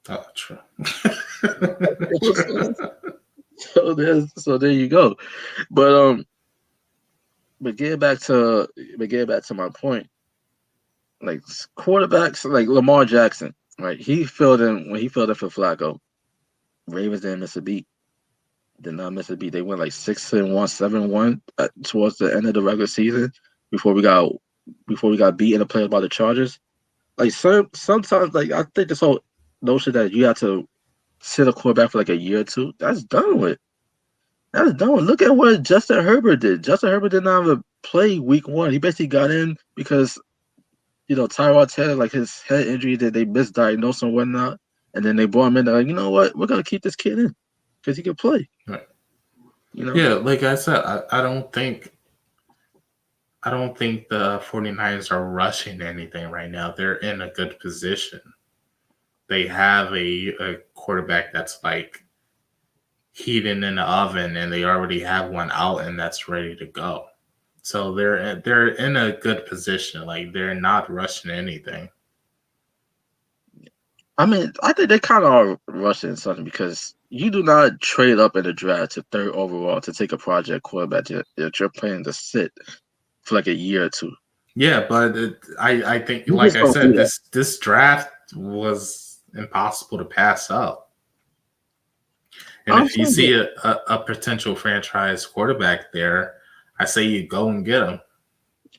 Oh, true. So there you go. But but getting back to my point, like quarterbacks like Lamar Jackson, right? He filled in when he filled in for Flacco. Ravens didn't miss a beat. Did not miss a beat. They went like 6-1, 7-1 towards the end of the regular season before we got beat in the playoffs by the Chargers. Like sometimes, like I think this whole notion that you have to sit a quarterback for like a year or two, that's done with. That's done with. Look at what Justin Herbert did. Justin Herbert did not even play week one. He basically got in because Tyrod Taylor, like his head injury that they misdiagnosed and whatnot, and then they brought him in. They're like, you know what, we're gonna keep this kid in because he can play. Right. You know. Yeah, like I said, I don't think the 49ers are rushing anything right now. They're in a good position. They have a quarterback that's like heating in the oven, and they already have one out and that's ready to go. So they're in a good position. Like they're not rushing anything. I mean, I think they kind of are rushing something because you do not trade up in the draft to third overall to take a project quarterback that you're planning to sit for like a year or two. Yeah, but I think, You like just I don't do said, that. this draft was impossible to pass up. And I'm if you saying see that. a potential franchise quarterback there, I say you go and get him.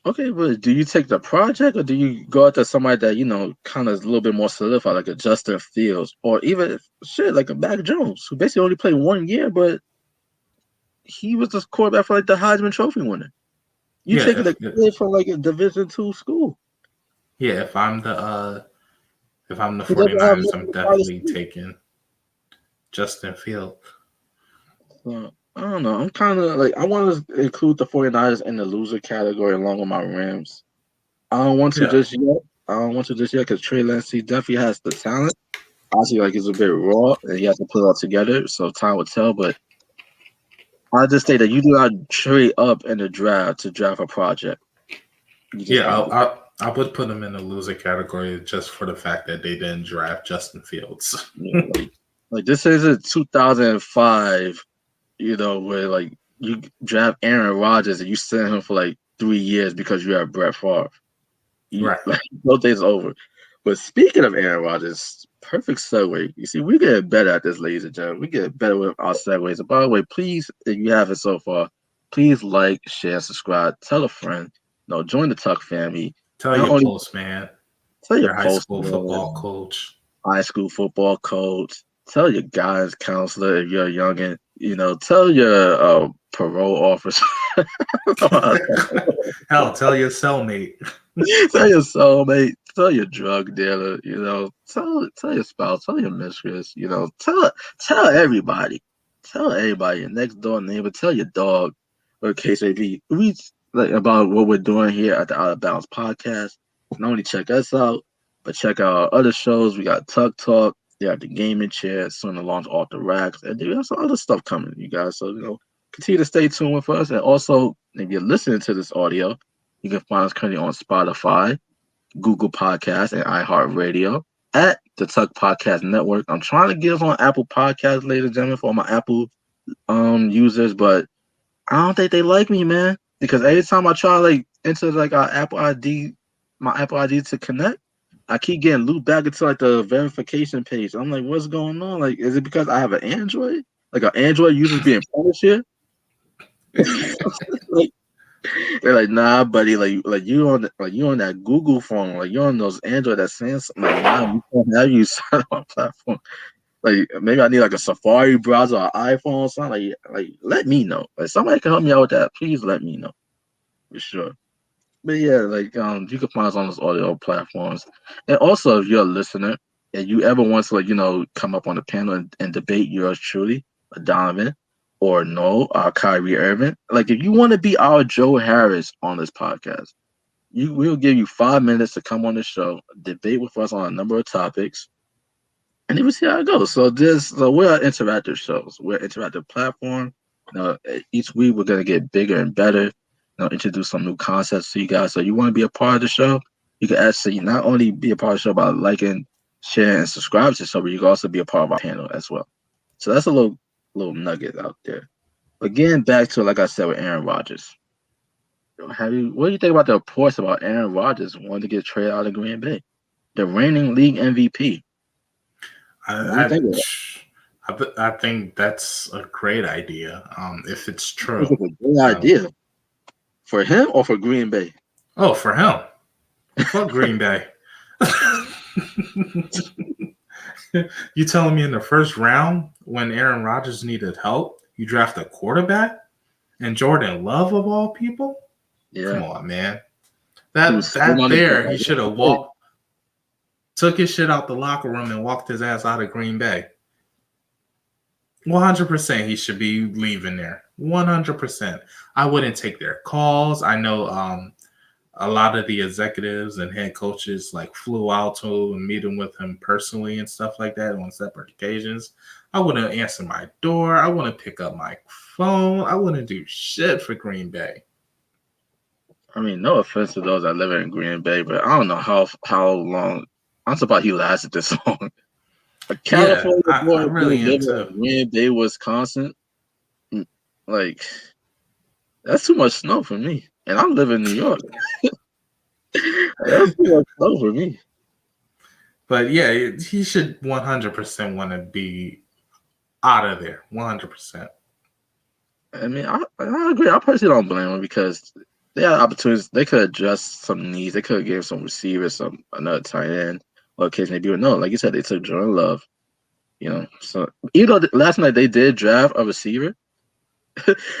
Okay, but do you take the project or do you go after somebody that kind of is a little bit more solidified, like a Justin Fields or even shit like a Mac Jones, who basically only played 1 year, but he was the quarterback for like the Heisman Trophy winner. You Yeah, taking a kid from like a Division II school if I'm the who doesn't have 49ers, much I'm of a college definitely school. taking Justin Field. So, I don't know. I'm kind of like I want to include the 49ers in the loser category along with my Rams. I don't want to Yeah. just yet. I don't want to just yet because Trey Lance he definitely has the talent. Obviously, like he's a bit raw and he has to put it all together. So time will tell. But I just say that you do not trade up in the draft to draft a project. You just Yeah, don't do. I would put them in the loser category just for the fact that they didn't draft Justin Fields. Like this isn't 2005. Where like you draft Aaron Rodgers and you send him for like 3 years because you have Brett Favre. Right. Like those days are over. But speaking of Aaron Rodgers, perfect segue. You see, we get better at this, ladies and gentlemen. We get better with our segues. And by the way, please, if you haven't so far, please like, share, subscribe, tell a friend. Join the Tuck family. Tell Not your only postman, tell your your high post school football coach. high school football coach, tell your guidance counselor if you're a youngin. Tell your parole officer. Hell, tell your cellmate. Tell your soulmate, tell your drug dealer, tell your spouse, tell your mistress, tell everybody. Tell everybody, your next door neighbor, tell your dog, or case may be. We like about what we're doing here at the Outta Bounds Podcast. Not only check us out, but check out our other shows. We got Tuck Talk, we got the gaming chair, soon to launch off the racks, and we have some other stuff coming, you guys. So continue to stay tuned with us. And also, if you're listening to this audio, you can find us currently on Spotify, Google Podcasts, and iHeartRadio at the Tuck Podcast Network. I'm trying to get us on Apple Podcasts, ladies and gentlemen, for my Apple users, but I don't think they like me, man. Because every time I try like enter like our Apple ID, my Apple ID to connect, I keep getting looped back into like the verification page. I'm like, what's going on? Like, is it because I have an Android? Like, an Android user's being punished here? like, They're like, nah, buddy, you on that Google phone, like you on those Android that Samsung. Like, nah, we can't have you sign on platform. Like maybe I need like a Safari browser or iPhone or something. Like let me know. Like somebody can help me out with that. Please let me know for sure. But yeah, like you can find us on those audio platforms. And also if you're a listener and you ever want to come up on the panel and debate yours truly, Donovan or no, Kyrie Irving. Like if you want to be our Joe Harris on this podcast, we'll give you 5 minutes to come on the show, debate with us on a number of topics and then we see how it goes. So we're interactive shows. We're an interactive platform. Each week we're gonna get bigger and better. Introduce some new concepts to you guys. So you want to be a part of the show? You can actually not only be a part of the show by liking, sharing, and subscribing to the show, but you can also be a part of our panel as well. So that's a little nugget out there. But getting back to it, like I said with Aaron Rodgers, what do you think about the reports about Aaron Rodgers wanting to get traded out of Green Bay, the reigning league MVP? What do you I, think of that? I think that's a great idea. If it's I think true. it's a good idea. For him or for Green Bay? Oh, for him. Fuck Green Bay. You telling me in the first round when Aaron Rodgers needed help, you draft a quarterback and Jordan Love of all people? Yeah. Come on, man. He was He should have took his shit out the locker room and walked his ass out of Green Bay. 100% he should be leaving there. 100%. I wouldn't take their calls. I know a lot of the executives and head coaches like flew out to and meet him with him personally and stuff like that on separate occasions. I wouldn't answer my door. I wouldn't pick up my phone. I wouldn't do shit for Green Bay. I mean, no offense to those that live in Green Bay, but I don't know how long. I'm surprised he lasted this long. A California boy I really am living too. in Green Bay, Wisconsin, like that's too much snow for me. And I'm living in New York. That's too much snow for me. But yeah, he should 100% want to be out of there. 100%. I mean, I agree. I personally don't blame him because they had opportunities. They could adjust some needs. They could have gave some receivers, another tight end, or occasionally be no. Like you said, they took Jordan Love. So even though last night they did draft a receiver,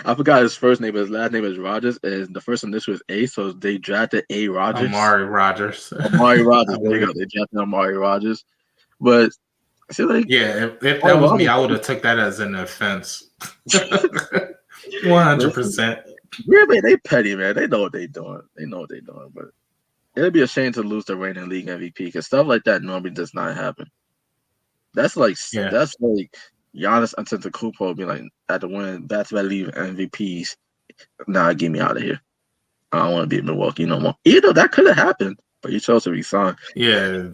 I forgot his first name, but his last name is Rodgers, and the first initial is A, so they drafted A. Rodgers. Amari Rodgers. Amari Rodgers. There you go. They drafted Amari Rodgers. But I feel like if that was me, I would have took that as an offense. 100%. Really, they petty, man. They know what they're doing. But it'd be a shame to lose the reigning league MVP because stuff like that normally does not happen. That's like Giannis Antetokounmpo being like at the win back-to-back league MVPs. Nah, get me out of here. I don't want to be in Milwaukee no more. Either that could have happened, but you chose to resign. Yeah,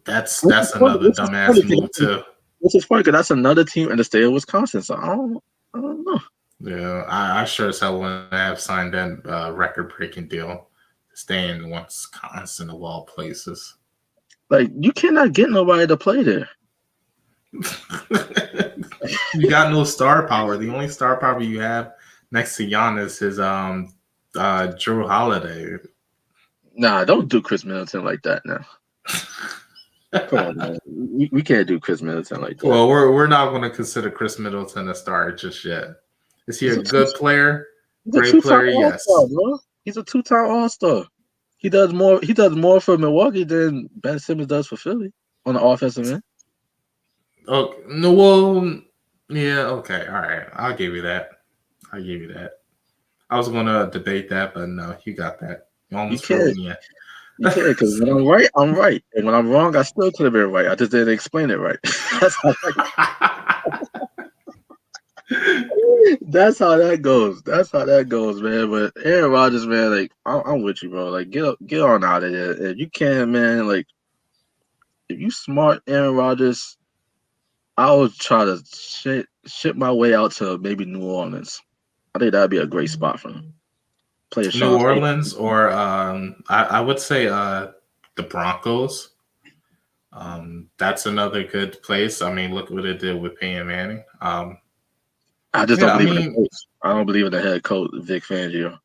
that's another dumbass move too. Which is funny because that's another team in the state of Wisconsin. So I don't know. Yeah, I sure as hell wouldn't have signed that record-breaking deal to stay in Wisconsin of all places. Like you cannot get nobody to play there. You got no star power. The only star power you have next to Giannis is Drew Holiday. Nah, don't do Chris Middleton like that now. Come on, man. We can't do Chris Middleton like that. Well, we're not going to consider Chris Middleton a star just yet. Is he a good player? Great player, yes. Bro. He's a two-time All-Star. He does more for Milwaukee than Ben Simmons does for Philly on the offensive end. Oh no, well, yeah, okay, all right. I'll give you that. I was going to debate that, but no, you got that. You almost proved me. You can't, because when I'm right, I'm right. And when I'm wrong, I still could have been right. I just didn't explain it right. That's how that goes. Man. But Aaron Rodgers, man, like I'm with you, bro. Like get on out of there. If you can, man, like if you smart Aaron Rodgers, I would try to ship my way out to maybe New Orleans. I think that'd be a great spot for him. Play New Orleans, or I would say the Broncos. That's another good place. I mean, look what it did with Peyton Manning. I just don't believe in the coach. I don't believe in the head coach, Vic Fangio.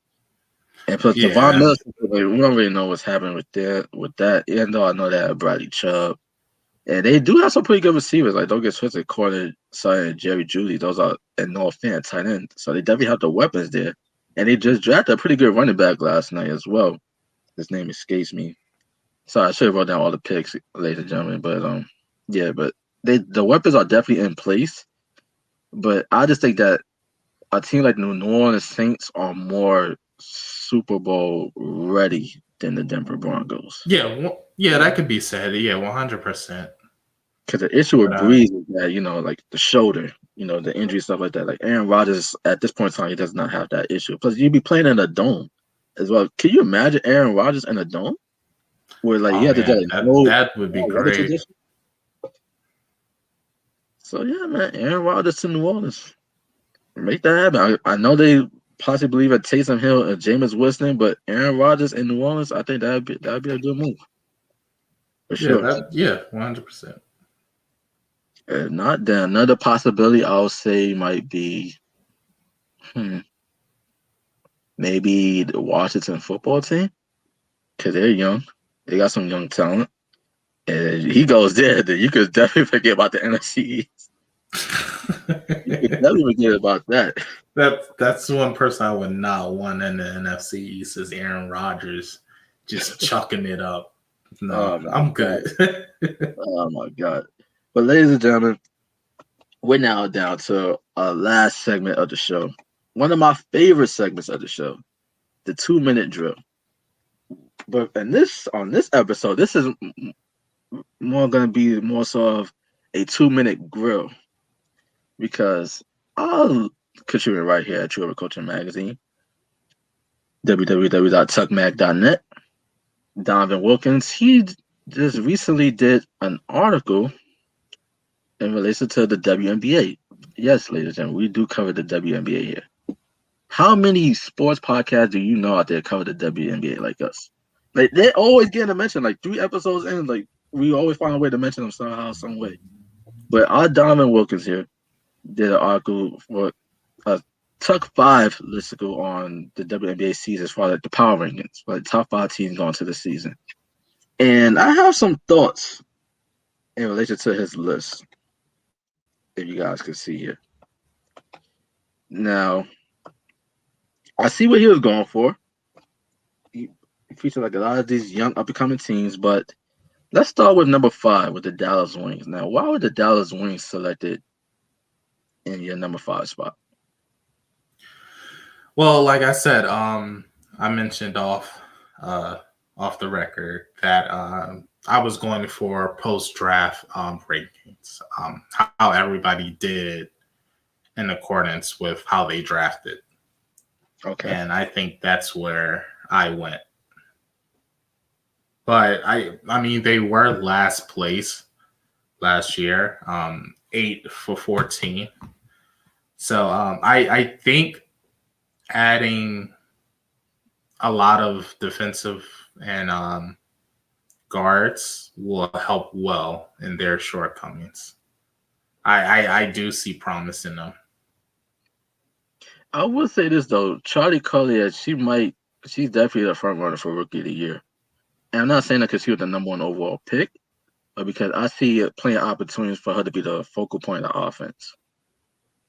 And plus, Devon Yeah, Mills, like, we don't really know what's happening with that. Even though I know they have Bradley Chubb, and they do have some pretty good receivers. Like, don't get twisted, Corner, Sutton, and Jerry Judy. Those are and Noah Fant, tight end. So they definitely have the weapons there. And they just drafted a pretty good running back last night as well. His name escapes me. Sorry, I should have wrote down all the picks, ladies and gentlemen. But yeah, but the weapons are definitely in place. But I just think that a team like the New Orleans Saints are more Super Bowl ready than the Denver Broncos. yeah, that could be said. Yeah, 100%. Because the issue with But Breeze is that, like the shoulder, the injury, stuff like that. Like Aaron Rodgers, at this point in time, he does not have that issue. Plus, you'd be playing in a dome as well. Can you imagine Aaron Rodgers in a dome? Where, like, he oh had to do, man, like, that would be no weather great. condition. So, yeah, man, Aaron Rodgers to New Orleans. Make that happen. I know they possibly believe in Taysom Hill and Jameis Winston, but Aaron Rodgers in New Orleans, I think that'd be a good move for sure. 100%. If not, then another possibility I would say might be maybe the Washington football team because they're young. They got some young talent. And he goes there, then you could definitely forget about the NFC East. You could definitely forget about that. That's one person I would not want in the NFC East is Aaron Rodgers, just chucking it up. No, Oh my I'm god. good. Oh my god. But ladies and gentlemen, we're now down to our last segment of the show. One of my favorite segments of the show, the 2-minute drill. But on this episode, this is more gonna be more so of a 2-minute grill because I'll contribute right here at True Agriculture Magazine, www.tuckmag.net. Donovan Wilkins, he just recently did an article in relation to the WNBA. Yes, ladies and gentlemen, we do cover the WNBA here. How many sports podcasts do you know out there cover the WNBA like us? Like they're always getting a mention. Like 3 episodes in, like we always find a way to mention them somehow, some way. But our Donovan Wilkins here did an article for a Tuck 5 listicle on the WNBA season as far as like the power rankings, like top 5 teams going to the season. And I have some thoughts in relation to his list, if you guys can see here. Now, I see what he was going for. He featured like a lot of these young up and coming teams, but let's start with number 5 with the Dallas Wings. Now, why were the Dallas Wings selected in your number 5 spot? Well, like I said, I mentioned off the record that I was going for post draft rankings, how everybody did in accordance with how they drafted. Okay. And I think that's where I went. But I mean, they were last place last year, 8 for 14. So I think adding a lot of defensive and guards will help well in their shortcomings. I do see promise in them. I will say this though, Charlie Collier, she's definitely the front runner for Rookie of the Year. And I'm not saying that because she was the number 1 overall pick, but because I see it plenty of opportunities for her to be the focal point of the offense.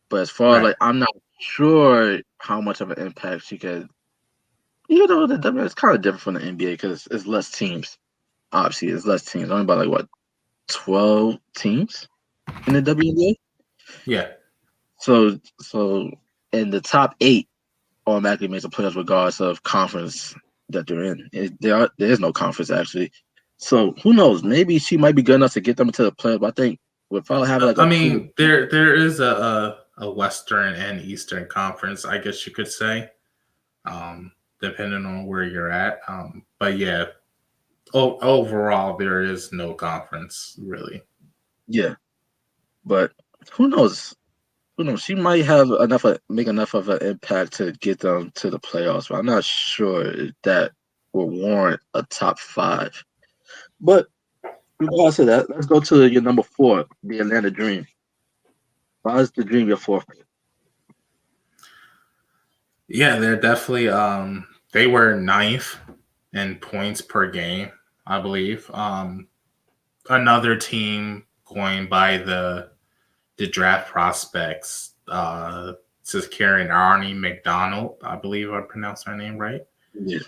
But as far as like, I'm not sure how much of an impact she could. You know, the W is kind of different from the NBA because it's less teams. Obviously, it's less teams. Only about like what 12 teams in the WNBA. Yeah. So in the top 8 automatically makes the playoffs regardless of conference that they're in. There is no conference actually. So who knows? Maybe she might be good enough to get them into the playoffs. But I think we'll probably have like a. I mean, there is a Western and Eastern conference, I guess you could say, depending on where you're at. But yeah, overall, there is no conference really. Yeah, but who knows? Who knows? She might have make enough of an impact to get them to the playoffs. But I'm not sure if that will warrant a top 5. But regardless of that, let's go to your number 4, the Atlanta Dream. Why is the Dream your 4th? Yeah, they're definitely They were ninth in points per game, I believe. Another team going by the draft prospects, securing Arnie McDonald, I believe I pronounced her name right, Yeah.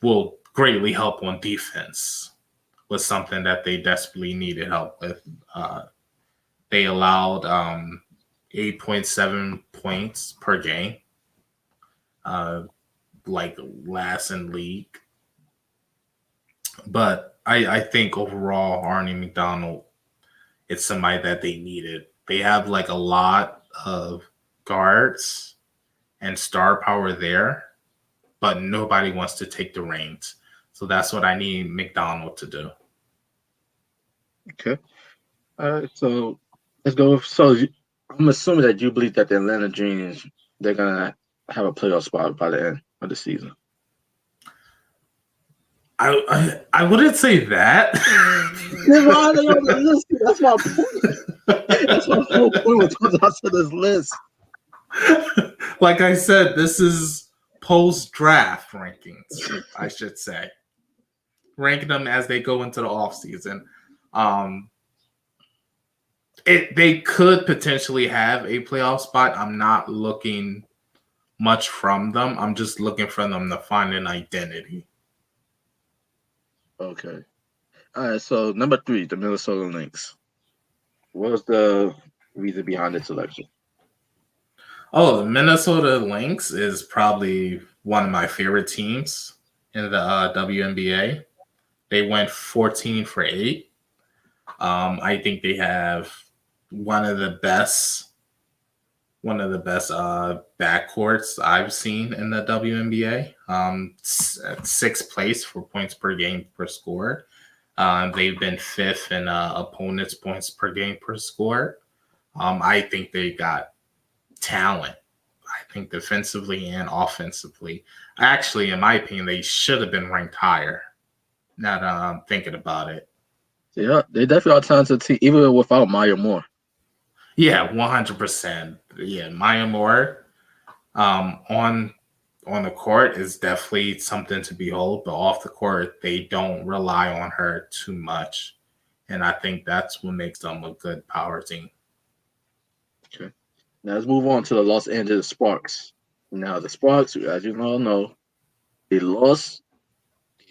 Will greatly help on defense. Was something that they desperately needed help with. They allowed 8.7 points per game, like last in league. But I think overall, Arnie McDonald, it's somebody that they needed. They have like a lot of guards and star power there, but nobody wants to take the reins. So that's what I need McDonald to do. Okay. All right. So let's go. I'm assuming that you believe that the Atlanta Dreams they're gonna have a playoff spot by the end of the season. I wouldn't say that. Why are they on the list? That's my point. That's my whole point with talking about to this list. Like I said, this is post-draft rankings, I should say. Ranking them as they go into the offseason. They could potentially have a playoff spot. I'm not looking much from them. I'm just looking for them to find an identity. Okay. All right. So number 3, the Minnesota Lynx. What was the reason behind the selection? Oh, the Minnesota Lynx is probably one of my favorite teams in the WNBA. They went 14 for 8. I think they have one of the best backcourts I've seen in the WNBA. 6th place for points per game per score. They've been 5th in opponents' points per game per score. I think they got talent. I think defensively and offensively. Actually, in my opinion, they should have been ranked higher. Now that I'm thinking about it. Yeah, they definitely are a talented team, even without Maya Moore. Yeah, 100%. Yeah, Maya Moore on the court is definitely something to behold, but off the court, they don't rely on her too much. And I think that's what makes them a good power team. Okay. Now let's move on to the Los Angeles Sparks. Now the Sparks, as you all know, they lost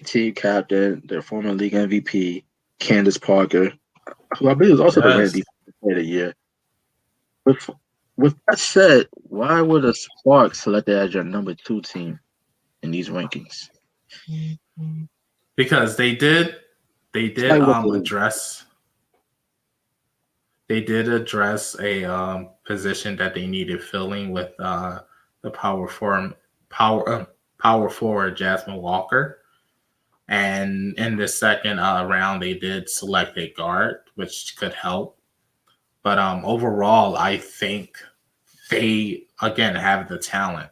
team captain, their former league MVP, Candace Parker, who I believe is also the Yes. Randy Player of the Year. With that said, why were the Sparks selected as your number 2 team in these rankings? Because they did address a position that they needed filling with the power forward Jasmine Walker. And in the second round, they did select a guard, which could help. But overall, I think they, again, have the talent.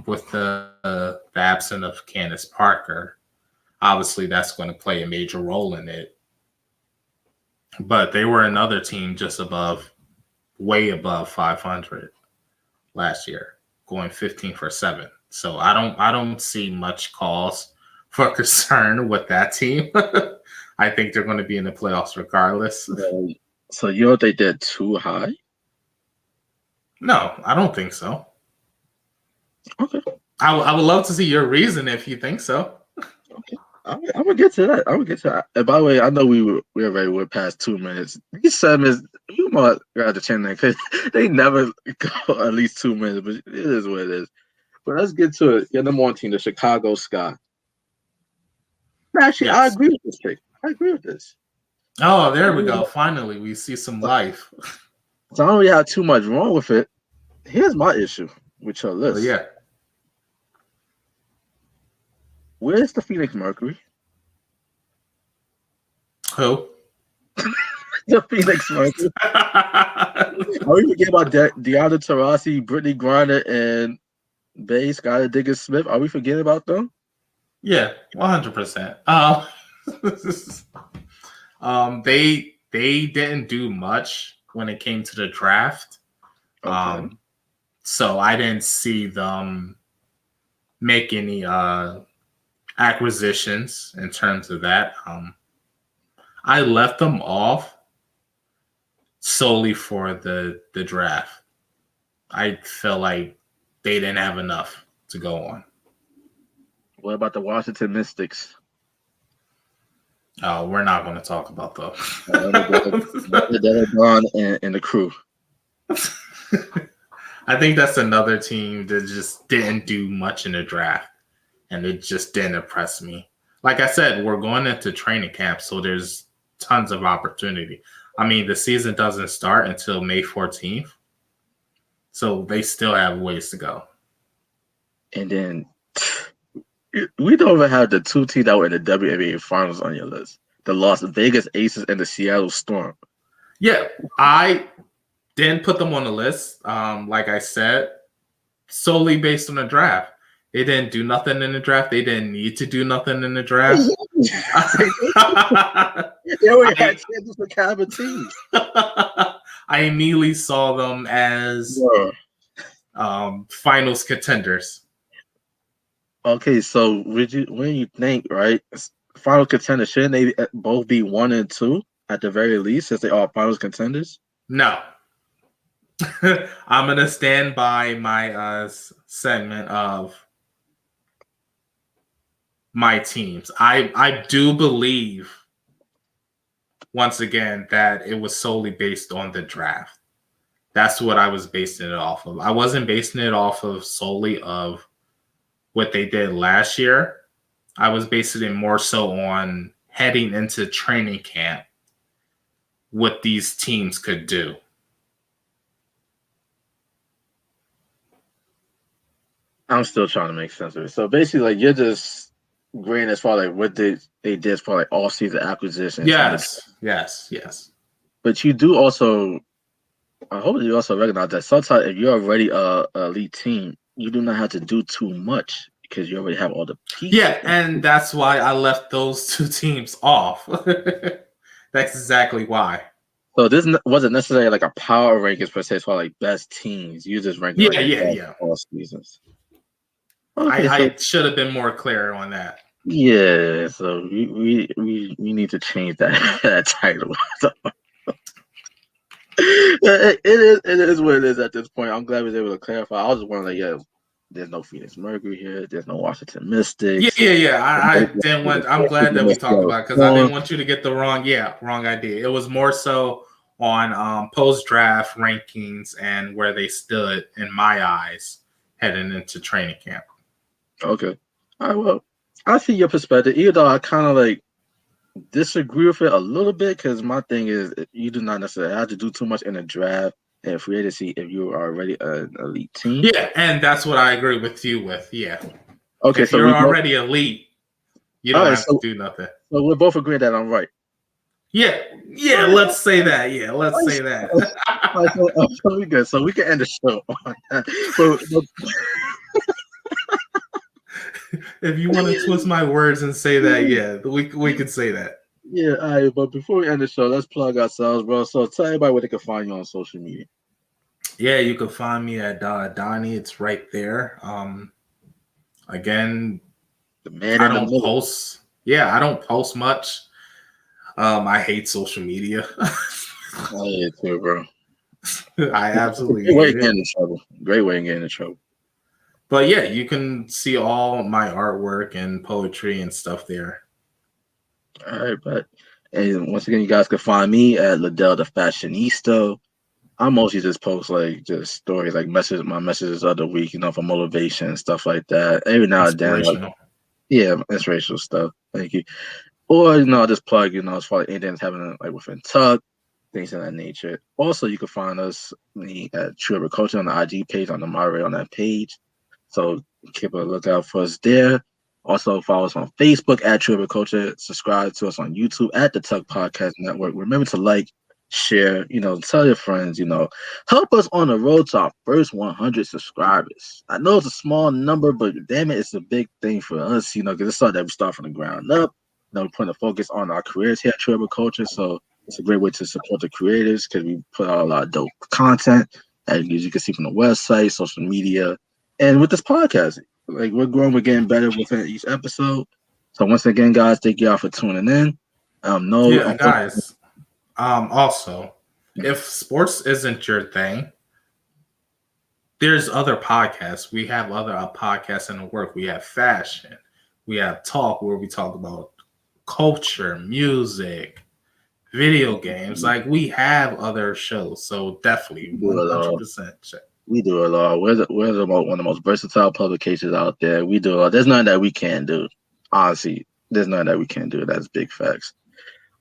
With the absence of Candace Parker, obviously that's going to play a major role in it. But they were another team just way above 500 last year, going 15 for 7. So I don't see much cause for concern with that team. I think they're going to be in the playoffs regardless. So you don't think they're too high? No, I don't think so. Okay. I would love to see your reason if you think so. Okay. I'm gonna get to that. And by the way, I know we're past 2 minutes. These segments, you might have to change that because they never go at least 2 minutes, but it is what it is. But let's get to it. Your number 1 team, the Chicago Sky. Actually, yes. I agree with this pick. I agree with this. Oh, there we go. Finally, we see some life. So I don't really have too much wrong with it. Here's my issue with your list. Yeah. Where's the Phoenix Mercury? Who? The Phoenix Mercury. Are we forgetting about Deanna Taurasi, Brittany Griner, and Bay Skylar Diggins Smith? Are we forgetting about them? Yeah, 100%. They didn't do much when it came to the draft. Okay. So I didn't see them make any acquisitions in terms of that. I left them off solely for the draft. I felt like they didn't have enough to go on. What about the Washington Mystics? We're not going to talk about those. Ladale and the crew. I think that's another team that just didn't do much in the draft, and it just didn't impress me. Like I said, we're going into training camp, so there's tons of opportunity. I mean, the season doesn't start until May 14th, so they still have ways to go. And then we don't even have the two teams that were in the WNBA Finals on your list. The Las Vegas Aces and the Seattle Storm. Yeah, I didn't put them on the list, like I said, solely based on the draft. They didn't do nothing in the draft. They didn't need to do nothing in the draft. They already had chances for caliber teams. I immediately saw them as finals contenders. Okay, so when you think, right, final contenders, shouldn't they both be 1 and 2 at the very least, since they are finals contenders? No. I'm gonna stand by my segment of my teams. I do believe, once again, that it was solely based on the draft. That's what I was basing it off of. I wasn't basing it off of solely of what they did last year. I was basing it more so on heading into training camp, what these teams could do. I'm still trying to make sense of it. So basically, like, you're just agreeing as far like what they did for like all season acquisitions. Yes. But you do also, I hope you also recognize that sometimes if you're already a elite team, you do not have to do too much because you already have all the pieces. Yeah, and that's why I left those two teams off. That's exactly why. So this wasn't necessarily like a power rankings per se for like best teams. You just rank all seasons. Okay, I should have been more clear on that. Yeah, so we need to change that title. It is what it is at this point. I'm glad we were able to clarify. I was just wondering, like, there's no Phoenix Mercury here. There's no Washington Mystics. Yeah. I didn't want. I'm glad that we talked about it because I didn't want you to get the wrong idea. It was more so on post draft rankings and where they stood in my eyes heading into training camp. Okay. All right. Well, I see your perspective, even though I kind of like disagree with it a little bit because my thing is you do not necessarily have to do too much in the draft and free agency if you are already an elite team. Yeah, and that's what I agree with you with. Yeah. Okay, if so you're already elite, you don't have to do nothing. So we're both agreeing that I'm right. Yeah. Let's say that. Yeah, let's say that. So we good. So we can end the show on that. So, if you want to twist my words and say that, yeah, we could say that. Yeah, all right. But before we end the show, let's plug ourselves, bro. So tell everybody where they can find you on social media. Yeah, you can find me at Donnie. It's right there. Again, the man I don't post. Yeah, I don't post much. I hate social media. I hate it too, bro. I absolutely Great way to get into trouble. Great way to get into trouble. But yeah, you can see all my artwork and poetry and stuff there. All right, but and once again, you guys can find me at Ladale the Fashionista. I mostly just post like just stories, like my messages of the week, for motivation and stuff like that. Every now and then, inspirational stuff. Thank you. Or I'll just plug, as far as anything that's happening like within Tuck, things of that nature. Also, you can find me at True Agriculture on the IG page, on the moderator on that page. So keep a lookout for us there. Also follow us on Facebook at True Agriculture. Subscribe to us on YouTube at the Tuck Podcast Network. Remember to like, share, tell your friends, help us on the road to our first 100 subscribers. I know it's a small number, but damn it, it's a big thing for us, because it's something that we start from the ground up. We're putting a focus on our careers here at True Agriculture. So it's a great way to support the creators because we put out a lot of dope content, as you can see from the website, social media, and with this podcast. Like we're growing, we're getting better within each episode. So once again, guys, thank y'all for tuning in. No, Yeah, unfortunately, guys. Also, if sports isn't your thing, there's other podcasts. We have other podcasts in the work. We have fashion. We have talk where we talk about culture, music, video games. Like we have other shows. So definitely we do it all. 100% check. We do it all. One of the most versatile publications out there. We do it all. There's nothing that we can't do. Honestly, there's nothing that we can't do. That's big facts.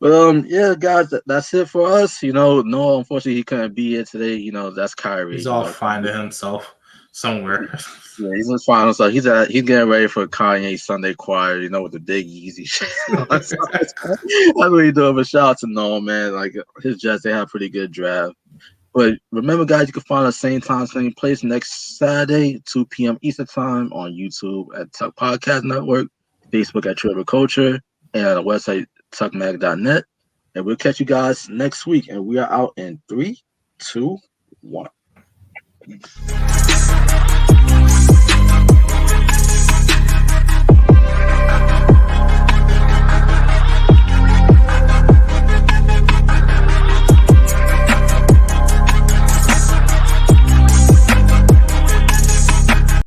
But yeah, guys, that's it for us. No, unfortunately, he couldn't be here today. That's Kyrie. He's off finding himself somewhere. Yeah, he's in his final, so he's getting ready for Kanye Sunday Choir. With the big Yeezy shit. That's what he's doing. But shout out to Noah, man. Like his Jets, they have a pretty good draft. But remember, guys, you can find us same time, same place next Saturday, 2 p.m. Eastern Time on YouTube at Tuck Podcast Network, Facebook at Trevor Culture, and on the website tuckmag.net. And we'll catch you guys next week. And we are out in 3, 2, 1.